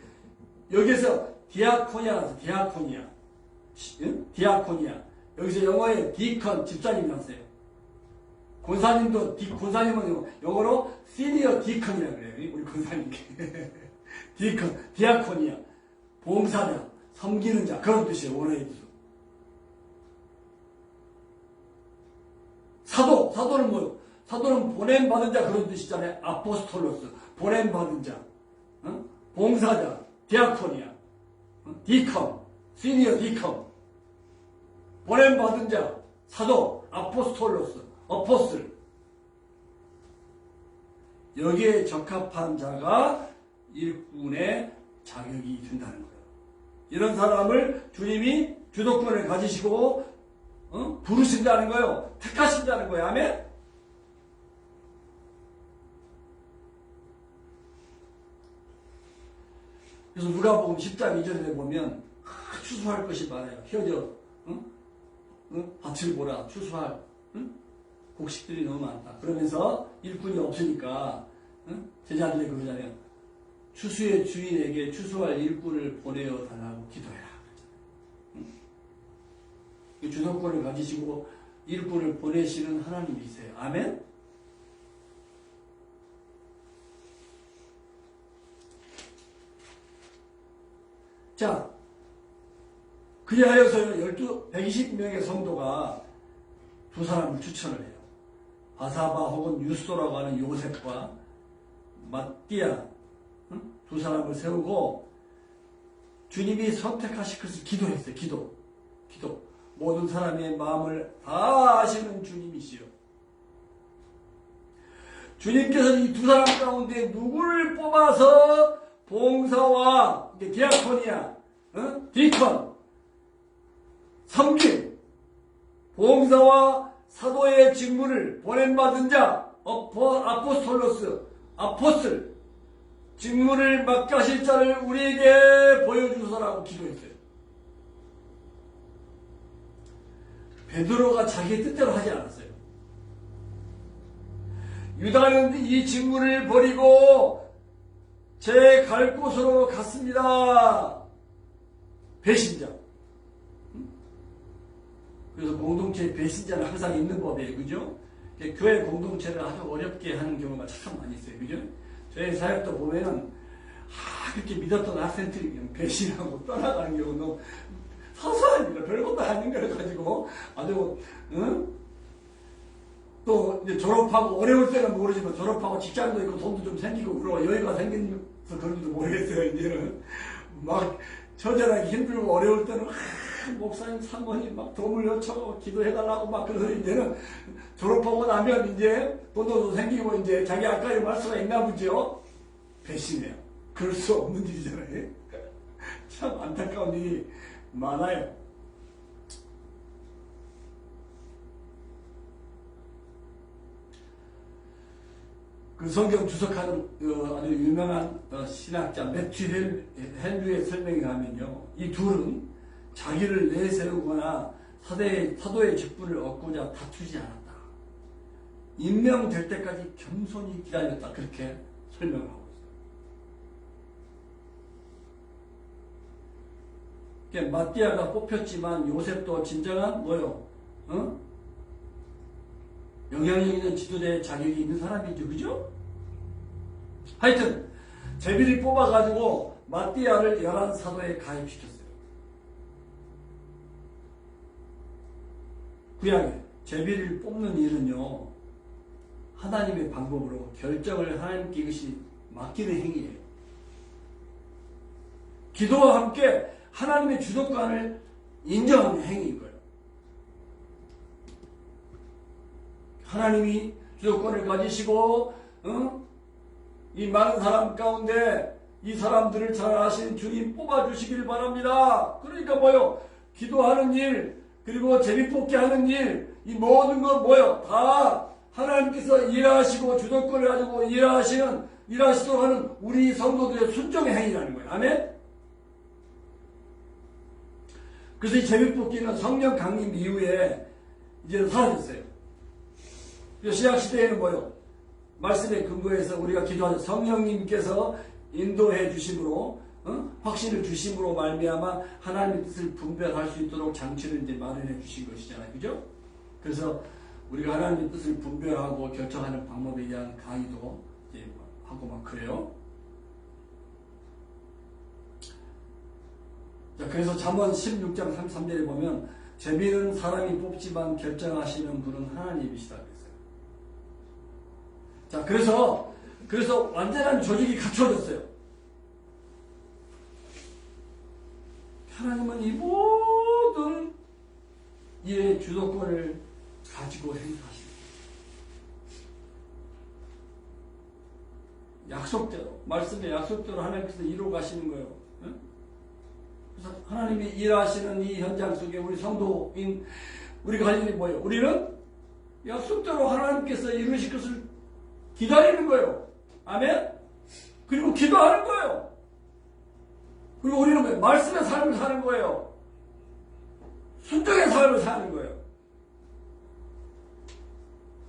여기서 디아코니아. 여기서 영어에 디컨 집사님 나왔어요. 권사님은 영어로 시니어 디컨이라고 그래요. 우리 권사님께. 디아코니아. 봉사자, 섬기는 자, 그런 뜻이에요. 원어의 뜻. 사도는 뭐요? 사도는 보냄받은 자 그런 뜻이잖아요. 아포스톨로스. 보냄받은 자. 봉사자, 디아코니아. 디컨, 시니어 디컨. 보냄받은 자, 사도, 아포스톨로스. 어포슬. 여기에 적합한 자가 일꾼의 자격이 된다는 거예요. 이런 사람을 주님이 주도권을 가지시고 부르신다는 거예요. 택하신다는 거예요. 아멘? 그래서 누가복음 10장 2절에 보면 추수할 것이 많아요. 휘어져 밭을 보라. 추수할 곡식들이 너무 많다. 그러면서 일꾼이 없으니까 제자들이 그러잖아요. 추수의 주인에게 추수할 일꾼을 보내어 달라고 기도해라. 주도권을 가지시고 일꾼을 보내시는 하나님이세요. 아멘? 자, 그리하여서 120명의 성도가 두 사람을 추천을 해요. 바사바 혹은 유소라고 하는 요셉과 마띠아 두 사람을 세우고 주님이 선택하실 것을 기도했어요. 기도. 모든 사람의 마음을 다 아시는 주님이시요. 주님께서 이 두 사람 가운데 누구를 뽑아서 봉사와 디아코니아, 디컨, 섬김, 봉사와 사도의 직무를 보냄받은 자, 아포스톨로스, 아포슬, 직무를 맡가실 자를 우리에게 보여주소서라고 기도했어요. 베드로가 자기 뜻대로 하지 않았어요. 유다는 이 직무를 버리고 제 갈 곳으로 갔습니다. 배신자. 그래서 공동체의 배신자는 항상 있는 법이에요. 그죠? 교회 공동체를 아주 어렵게 하는 경우가 참 많이 있어요. 그죠? 저희 사역도 보면은, 그렇게 믿었던 학생들이 그냥 배신하고 떠나가는 경우는 사소한 일, 별것도 아닌 걸 가지고 아주, 또 이제 졸업하고, 어려울 때는 모르지만 졸업하고 직장도 있고 돈도 좀 생기고 그러고 여유가 생겨서 그런지도 모르겠어요. 이제는 막 처절하게 힘들고 어려울 때는 목사님, 사모님 막 도움을 요청하고 기도해달라고 막 그래서 이제는 졸업하고 나면 이제 돈도 생기고 이제 자기 아까 말 수가 있나 보죠. 배신해요. 그럴 수 없는 일이잖아요. 참 안타까운 일이 많아요. 그 성경 주석하는 아주 유명한 신학자 매튜 헨리의 설명에 가면요. 이 둘은 자기를 내세우거나 사도의 직분을 얻고자 다투지 않았다. 임명될 때까지 겸손히 기다렸다. 그렇게 설명을 하고 있어요. 마띠아가 뽑혔지만 요셉도 진정한 뭐요? 영향력 있는 지도자의 자격이 있는 사람이죠. 그죠? 하여튼 제비를 뽑아가지고 마띠아를 11사도에 가입시켰어요. 구약에 제비를 뽑는 일은요, 하나님의 방법으로 결정을 하나님께 이것이 맡기는 행위예요. 기도와 함께 하나님의 주도권을 인정하는 행위인 거예요. 하나님이 주도권을 가지시고 이 많은 사람 가운데 이 사람들을 잘 아시는 주님 뽑아주시길 바랍니다. 그러니까 뭐요? 기도하는 일, 그리고 제비뽑기 하는 일, 이 모든 건 뭐요? 다 하나님께서 일하시고 주도권을 가지고 일하시도록 하는 우리 성도들의 순종의 행위라는 거예요. 아멘? 그래서 이 제비뽑기는 성령 강림 이후에 이제 사라졌어요. 신약시대에는 뭐요? 말씀에 근거해서 우리가 기도하죠. 성령님께서 인도해 주심으로, 확신을 주심으로 말미암아 하나님의 뜻을 분별할 수 있도록 장치를 이제 마련해 주신 것이잖아요. 그죠? 그래서 우리가 하나님의 뜻을 분별하고 결정하는 방법에 대한 강의도 이제 하고 막 그래요. 자, 그래서 잠언 16장 33절에 보면 제비는 사람이 뽑지만 결정하시는 분은 하나님이시다 그랬어요. 자, 그래서 완전한 조직이 갖춰졌어요. 하나님은 이 모든 일의 주도권을 가지고 행사하십니다. 약속대로, 말씀의 약속대로 하나님께서 이루어 가시는 거예요. 그래서 하나님이 일하시는 이 현장 속에 우리 성도인, 우리가 할 일이 뭐예요? 우리는 약속대로 하나님께서 이루실 것을 기다리는 거예요. 아멘? 그리고 기도하는 거예요. 그리고 우리는 왜? 말씀의 삶을 사는 거예요. 순종의 삶을 사는 거예요.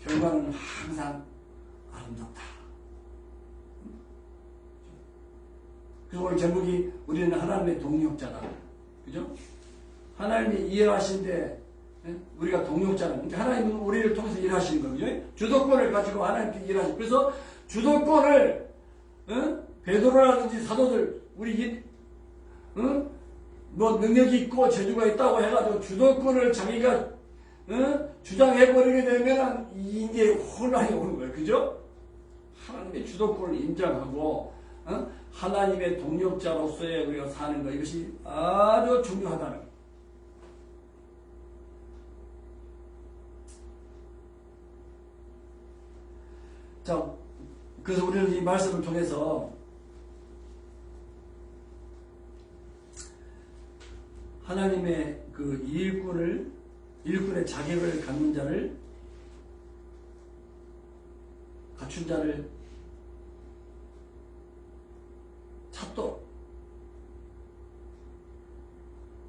결과는 항상 아름답다. 그래서 오늘 제목이 우리는 하나님의 동력자다. 그죠? 하나님이 일하시는데 우리가 동력자는, 그러니까 하나님은 우리를 통해서 일하시는 거죠. 주도권을 가지고 하나님께 일하시고, 그래서 주도권을 베드로라든지 사도들, 우리 뭐 능력이 있고 재주가 있다고 해가지고 주도권을 자기가 주장해버리게 되면 이제 혼란이 오는 거예요. 그죠? 하나님의 주도권을 인정하고 하나님의 동력자로서의 우리가 사는 것, 이것이 아주 중요하다는 거예요. 자, 그래서 우리는 이 말씀을 통해서 하나님의 그 일꾼의 자격을 갖는 자를, 갖춘 자를 찾도록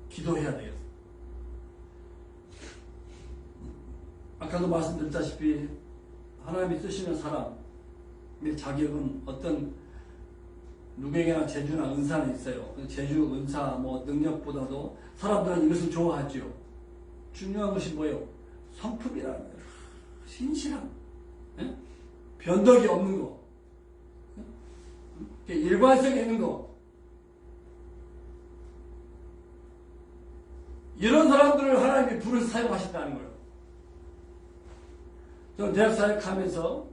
기도해야 되겠어요. 아까도 말씀드렸다시피 하나님이 쓰시는 사람의 자격은 어떤 누구에게나 재주나 은사는 있어요. 재주, 은사, 뭐 능력보다도 사람들은 이것을 좋아하죠. 중요한 것이 뭐예요? 성품이라는 거예요. 신실함, 변덕이 없는 거, 일관성이 있는 거. 이런 사람들을 하나님이 불을 사용하신다는 거예요. 저는 대학 사역하면서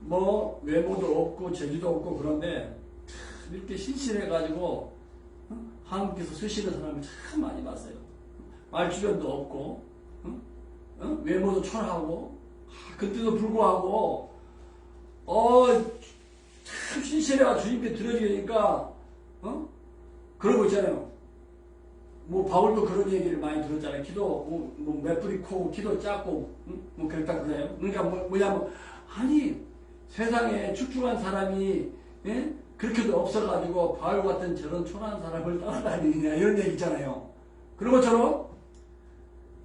뭐 외모도 없고 재주도 없고 그런데 이렇게 신실해가지고 하나님께서 쓰시는 사람을 참 많이 봤어요. 말주변도 없고 외모도 초라하고 그때도 불구하고 참 신실해가 주님께 드려지니까 그러고 있잖아요. 뭐 바울도 그런 얘기를 많이 들었잖아요. 기도 뭐 메뚜리 코, 기도 작고 뭐 그랬다 그래요. 그러니까 뭐냐면 아니 세상에 축축한 사람이 그렇게도 없어가지고 바울 같은 저런 초라한 사람을 따라다니느냐 이런 얘기 있잖아요. 그런 것처럼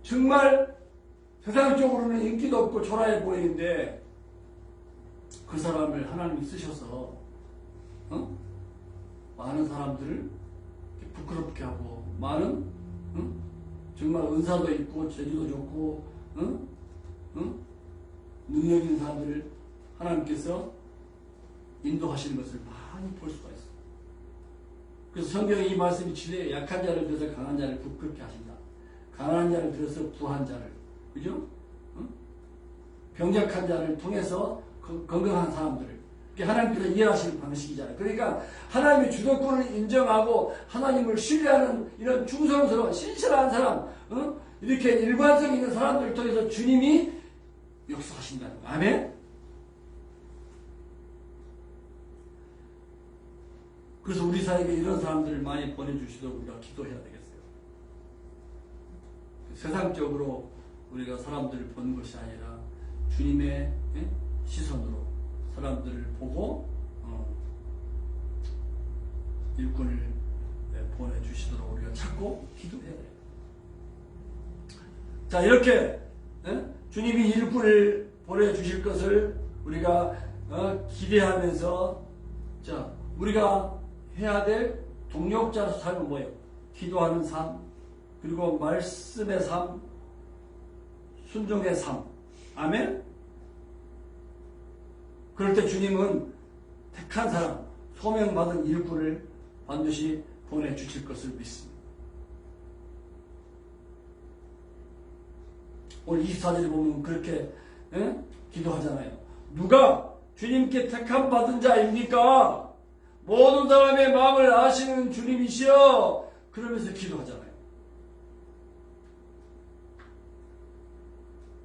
정말 세상적으로는 인기도 없고 초라해 보이는데 그 사람을 하나님이 쓰셔서 많은 사람들을 부끄럽게 하고 많은 정말 은사도 있고 재주도 좋고 능력 있는 사람들을 하나님께서 인도하시는 것을 많이 볼 수가 있어요. 그래서 성경에 이 말씀이 지대 약한 자를 들어서 강한 자를 부끄럽게 하신다. 강한 자를 들어서 부한 자를, 그죠? 응? 병약한 자를 통해서 건강한 사람들을, 그게 하나님께서 이해하시는 방식이잖아요. 그러니까 하나님의 주도권을 인정하고 하나님을 신뢰하는 이런 충성스러운 신실한 사람, 응? 이렇게 일관성 있는 사람들을 통해서 주님이 역사하신다는 거예요. 아멘? 그래서 우리 사회에 이런 사람들을 많이 보내주시도록 우리가 기도해야 되겠어요. 세상적으로 우리가 사람들을 보는 것이 아니라 주님의 시선으로 사람들을 보고 일꾼을 보내주시도록 우리가 찾고 기도해야 돼요. 자, 이렇게 주님이 일꾼을 보내주실 것을 우리가 기대하면서, 자, 우리가 해야 될 동력자로서 삶은 뭐예요? 기도하는 삶, 그리고 말씀의 삶, 순종의 삶. 아멘? 그럴 때 주님은 택한 사람, 소명받은 일꾼을 반드시 보내주실 것을 믿습니다. 오늘 24절에 보면 그렇게 기도하잖아요. 누가 주님께 택함 받은 자입니까? 모든 사람의 마음을 아시는 주님이시여. 그러면서 기도하잖아요.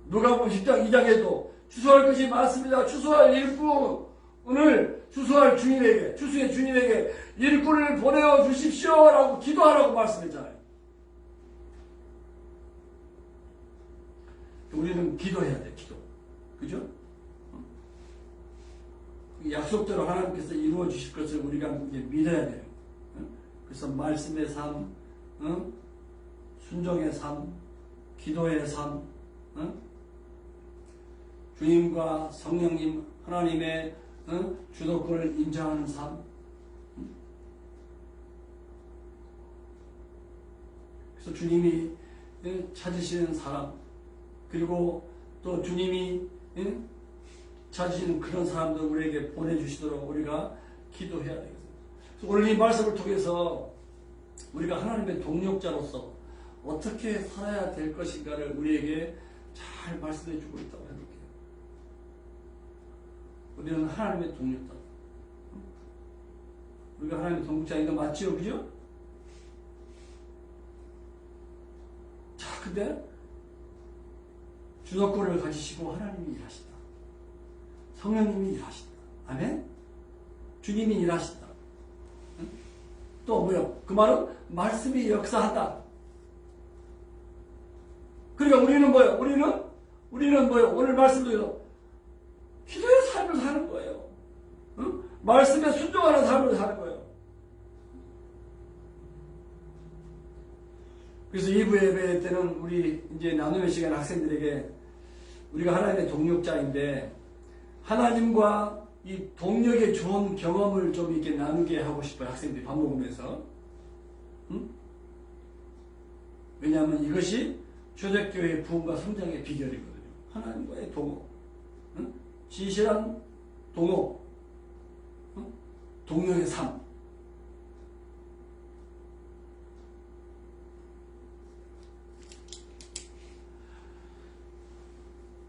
누가복음 10장 2장에도 추수할 것이 많습니다. 추수할 일꾼을 추수할 주인에게, 추수의 주인에게 일꾼을 보내어 주십시오 라고 기도하라고 말씀했잖아요. 우리는 기도해야 돼. 기도. 그죠? 약속대로 하나님께서 이루어 주실 것을 우리가 이제 믿어야 돼요. 그래서 말씀의 삶, 순종의 삶, 기도의 삶, 주님과 성령님 하나님의 주도권을 인정하는 삶. 그래서 주님이 찾으시는 사람, 그리고 또 주님이 찾으시는 그런 사람들 우리에게 보내주시도록 우리가 기도해야 되겠습니다. 오늘 이 말씀을 통해서 우리가 하나님의 동력자로서 어떻게 살아야 될 것인가를 우리에게 잘 말씀해 주고 있다고 해볼게요. 우리는 하나님의 동력자. 우리가 하나님의 동력자인 거 맞지요? 그죠? 자, 근데 주도권을 가지시고 하나님이 일하신다. 성령님이 일하신다. 아멘? 주님이 일하신다. 또 뭐요? 그 말은 말씀이 역사한다. 그러니까 우리는 뭐요? 우리는 뭐요? 오늘 말씀도 기도의 삶을 사는 거예요. 응? 말씀에 순종하는 삶을 사는 거예요. 그래서 2부 예배 때는 우리 이제 나눔의 시간 학생들에게 우리가 하나님의 동력자인데 하나님과 이 동력의 좋은 경험을 좀 이렇게 나누게 하고 싶어요. 학생들이 밥 먹으면서. 응? 왜냐하면 이것이 초대교회의 부흥과 성장의 비결이거든요. 하나님과의 동호. 응? 진실한 동호. 응? 동력의 삶.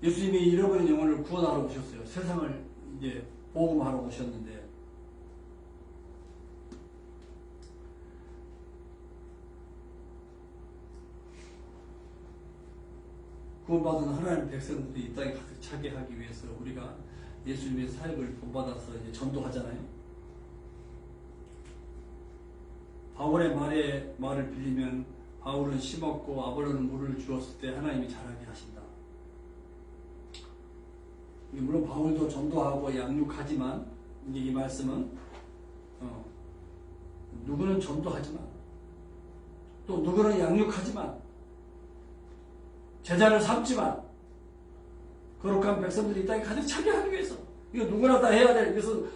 예수님이 잃어버린 영혼을 구원하러 오셨어요. 세상을 이제 복음하러 오셨는데 구원받은 하나님의 백성들이 이 땅에 가득 차게 하기 위해서 우리가 예수님의 사역을 본받아서 이제 전도하잖아요. 바울의 말을 빌리면 바울은 심었고 아볼로는 물을 주었을 때 하나님이 자라게 하신다. 물론 바울도 전도하고 양육하지만 이제 이 말씀은 누구는 전도하지만 또 누구는 양육하지만 제자를 삼지만 거룩한 백성들이 이 땅에 가득 차게 하기 위해서 이거 누구나 다 해야 될 이것은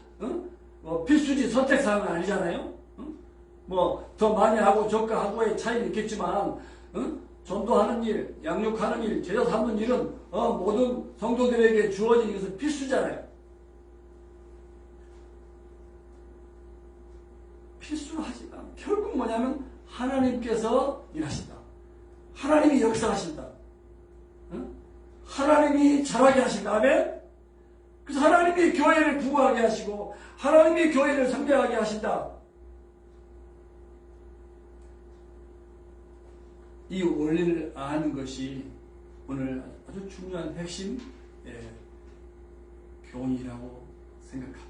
뭐 필수지 선택사항은 아니잖아요. 뭐 더 많이 하고 적게 하고의 차이는 있겠지만 전도하는 일, 양육하는 일, 제자 삼는 일은 모든 성도들에게 주어진 이것은 필수잖아요. 필수로 하지만 결국 뭐냐면 하나님께서 일하신다. 하나님이 역사하신다. 하나님이 잘하게 하신다. 아멘? 그래서 하나님이 교회를 부흥하게 하시고 하나님이 교회를 성장하게 하신다. 이 원리를 아는 것이 오늘 아주 중요한 핵심 교훈이라고 생각합니다.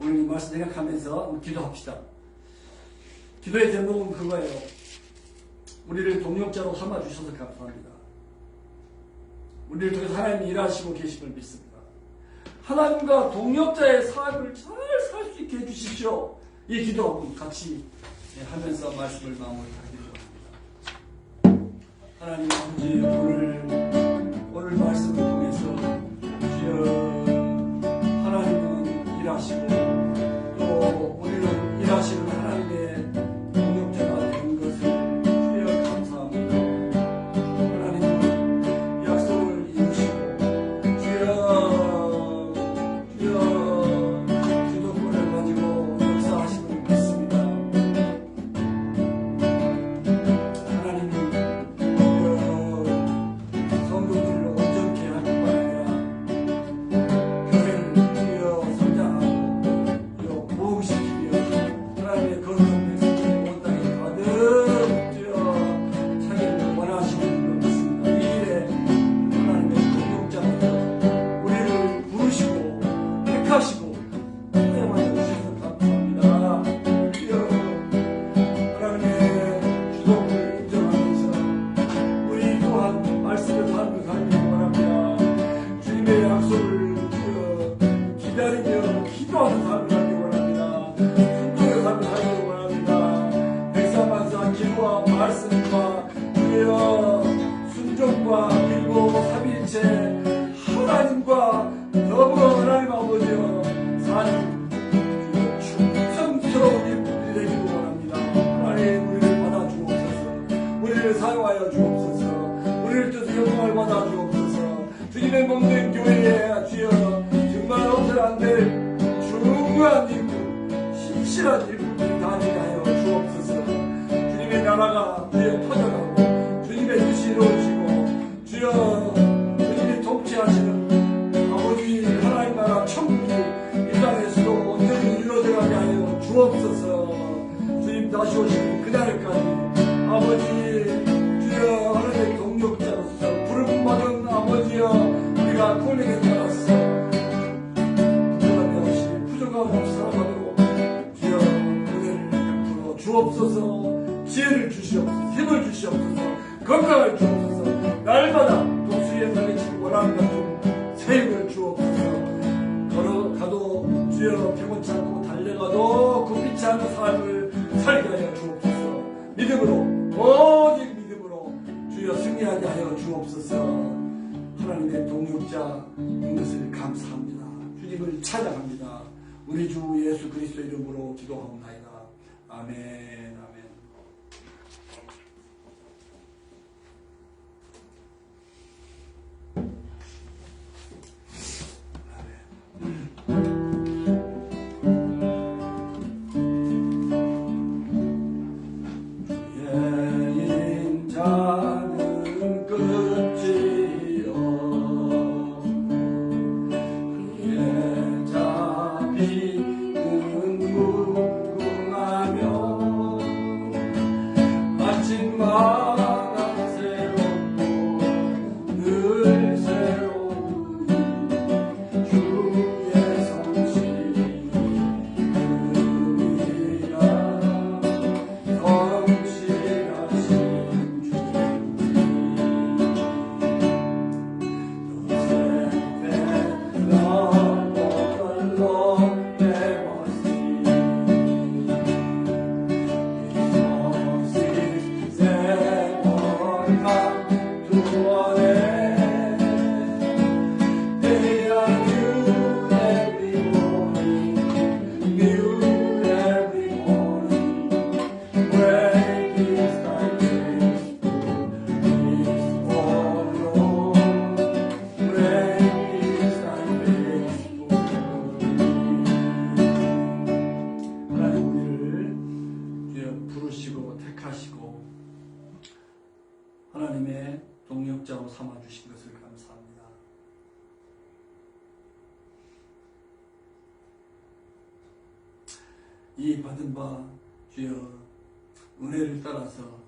오늘 이 말씀 생각하면서 한번 기도합시다. 기도의 제목은 그거예요. 우리를 동역자로 삼아주셔서 감사합니다. 우리를 통해서 하나님이 일하시고 계심을 믿습니다. 하나님과 동역자의 삶을 잘 살 수 있게 해주십시오. 이 기도 같이 하면서 말씀을 마무리하기로 합니다. 하나님 아버지, 오늘 말씀을 통해서 주여 하나님은 일하시고 또 우리는 일하시는 하나님의 동역자가 된 것을 주여 감사합니다. 하나님은 약속을 이루시고 주여 주도권을 가지고 역사하심을 믿습니다. 하나님은 성도들을 온전케 하는 뿐 아니라 교회를 주여 성장하고 보호시키며 하나님의 거룩한 백성들이 온 땅에 가득 주여 차기를 원하시는 것 같습니다. 이 일에 하나님의 동역자로서 우리를 부르시고 택하시고 사용하여 주셔서 감사합니다. 주여 하나님의 주도를 인정하면서 우리 또한 말씀을 삶을 살기를 원합니다. 주님의 약속을 주여 기다리며 기도하는 삶을 살기 원합니다. 순종의 삶을 살기 원합니다. 백사만사 기도와 말씀과 주여 순종과 그리고 삼위일체 하나님과 더불어 하나님 아버지여 사는 주여 충성스러운 일꾼이 되기를 원합니다. 하나님 우리를 받아주옵소서. 우리를 사용하여 주옵소서. 우리를 뜻의 영광을 받아 주옵소서. 주님의 몸된 교회에 주여 정말 없어서는 안 될 중요한 일꾼, 신실한 일꾼들이 다 되게 하여 주옵소서. 주님의 나라가 주여 퍼져가고 주님의 뜻이 이루어지고 주여 주님이 통치하시는 아버지 하나님 나라 천국이 이 땅에서도 온전히 이루어져가게 하여 주옵소서. 주님 다시 오시는 그날까지 아버지 주여 하나님의 동역자로서 부름받은 아버지여 우리가 꼴에게 따라서 부족함이 없이 부족함 없이 살아가도록 주여 은혜를 베풀어 주옵소서. 지혜를 주시옵소서. 힘을 주시옵소서. 건강을 주옵소서. 날마다 독수리의 살에 지고 원하는 같은 세임을 주옵소서. 걸어가도 주여 병원치 않고 달려가도 굽히지 않는 삶을 살게 하여 주옵소서. 믿음으로 오직 믿음으로 주여 승리하게 하여 주옵소서. 하나님의 동역자인 것을 감사합니다. 주님을 찬양합니다. 우리 주 예수 그리스도 이름으로 기도하옵나이다. 아멘. 아멘. 인자는 끝이 없고 그의 자비는 무궁하며 이 받은 바 주여 은혜를 따라서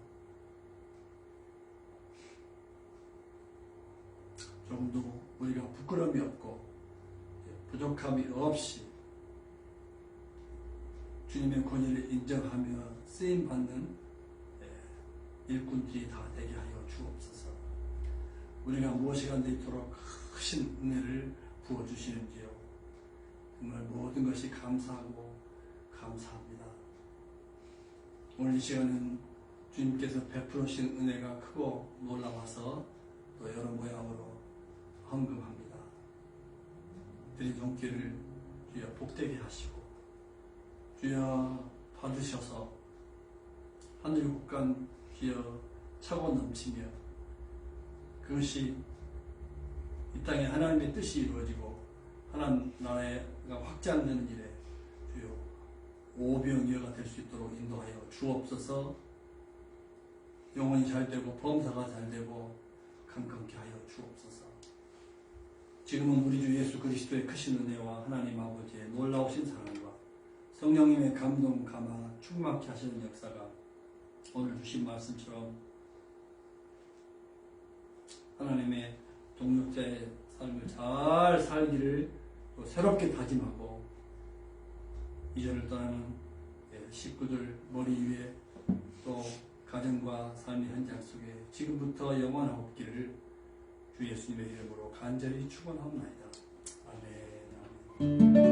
조금도 우리가 부끄러움이 없고 부족함이 없이 주님의 권위를 인정하며 쓰임받는 일꾼들이 다 되게 하여 주옵소서. 우리가 무엇이 안 되도록 크신 은혜를 부어주시는지요. 정말 모든 것이 감사하고 감사합니다. 오늘 이 시간은 주님께서 베풀으신 은혜가 크고 놀라워서 또 여러 모양으로 헌금합니다. 드린 손길을 주여 복되게 하시고 주여 받으셔서 하늘 국간 주여 차고 넘치며 그것이 이 땅에 하나님의 뜻이 이루어지고 하나님 나라가 확장되는 일에 주여 오병이어가 될 수 있도록 인도하여 주옵소서. 영혼이 잘 되고 범사가 잘 되고 강건케 하여 주옵소서. 지금은 우리 주 예수 그리스도의 크신 은혜와 하나님 아버지의 놀라우신 사랑과 성령님의 감동 감화 충만케 하시는 역사가 오늘 주신 말씀처럼 하나님의 동력자의 삶을 잘 살기를 또 새롭게 다짐하고 이전을 떠나는 식구들 머리 위에 또 가정과 삶의 현장 속에 지금부터 영원하옵기를 주 예수님의 이름으로 간절히 축원하옵나이다. 아멘.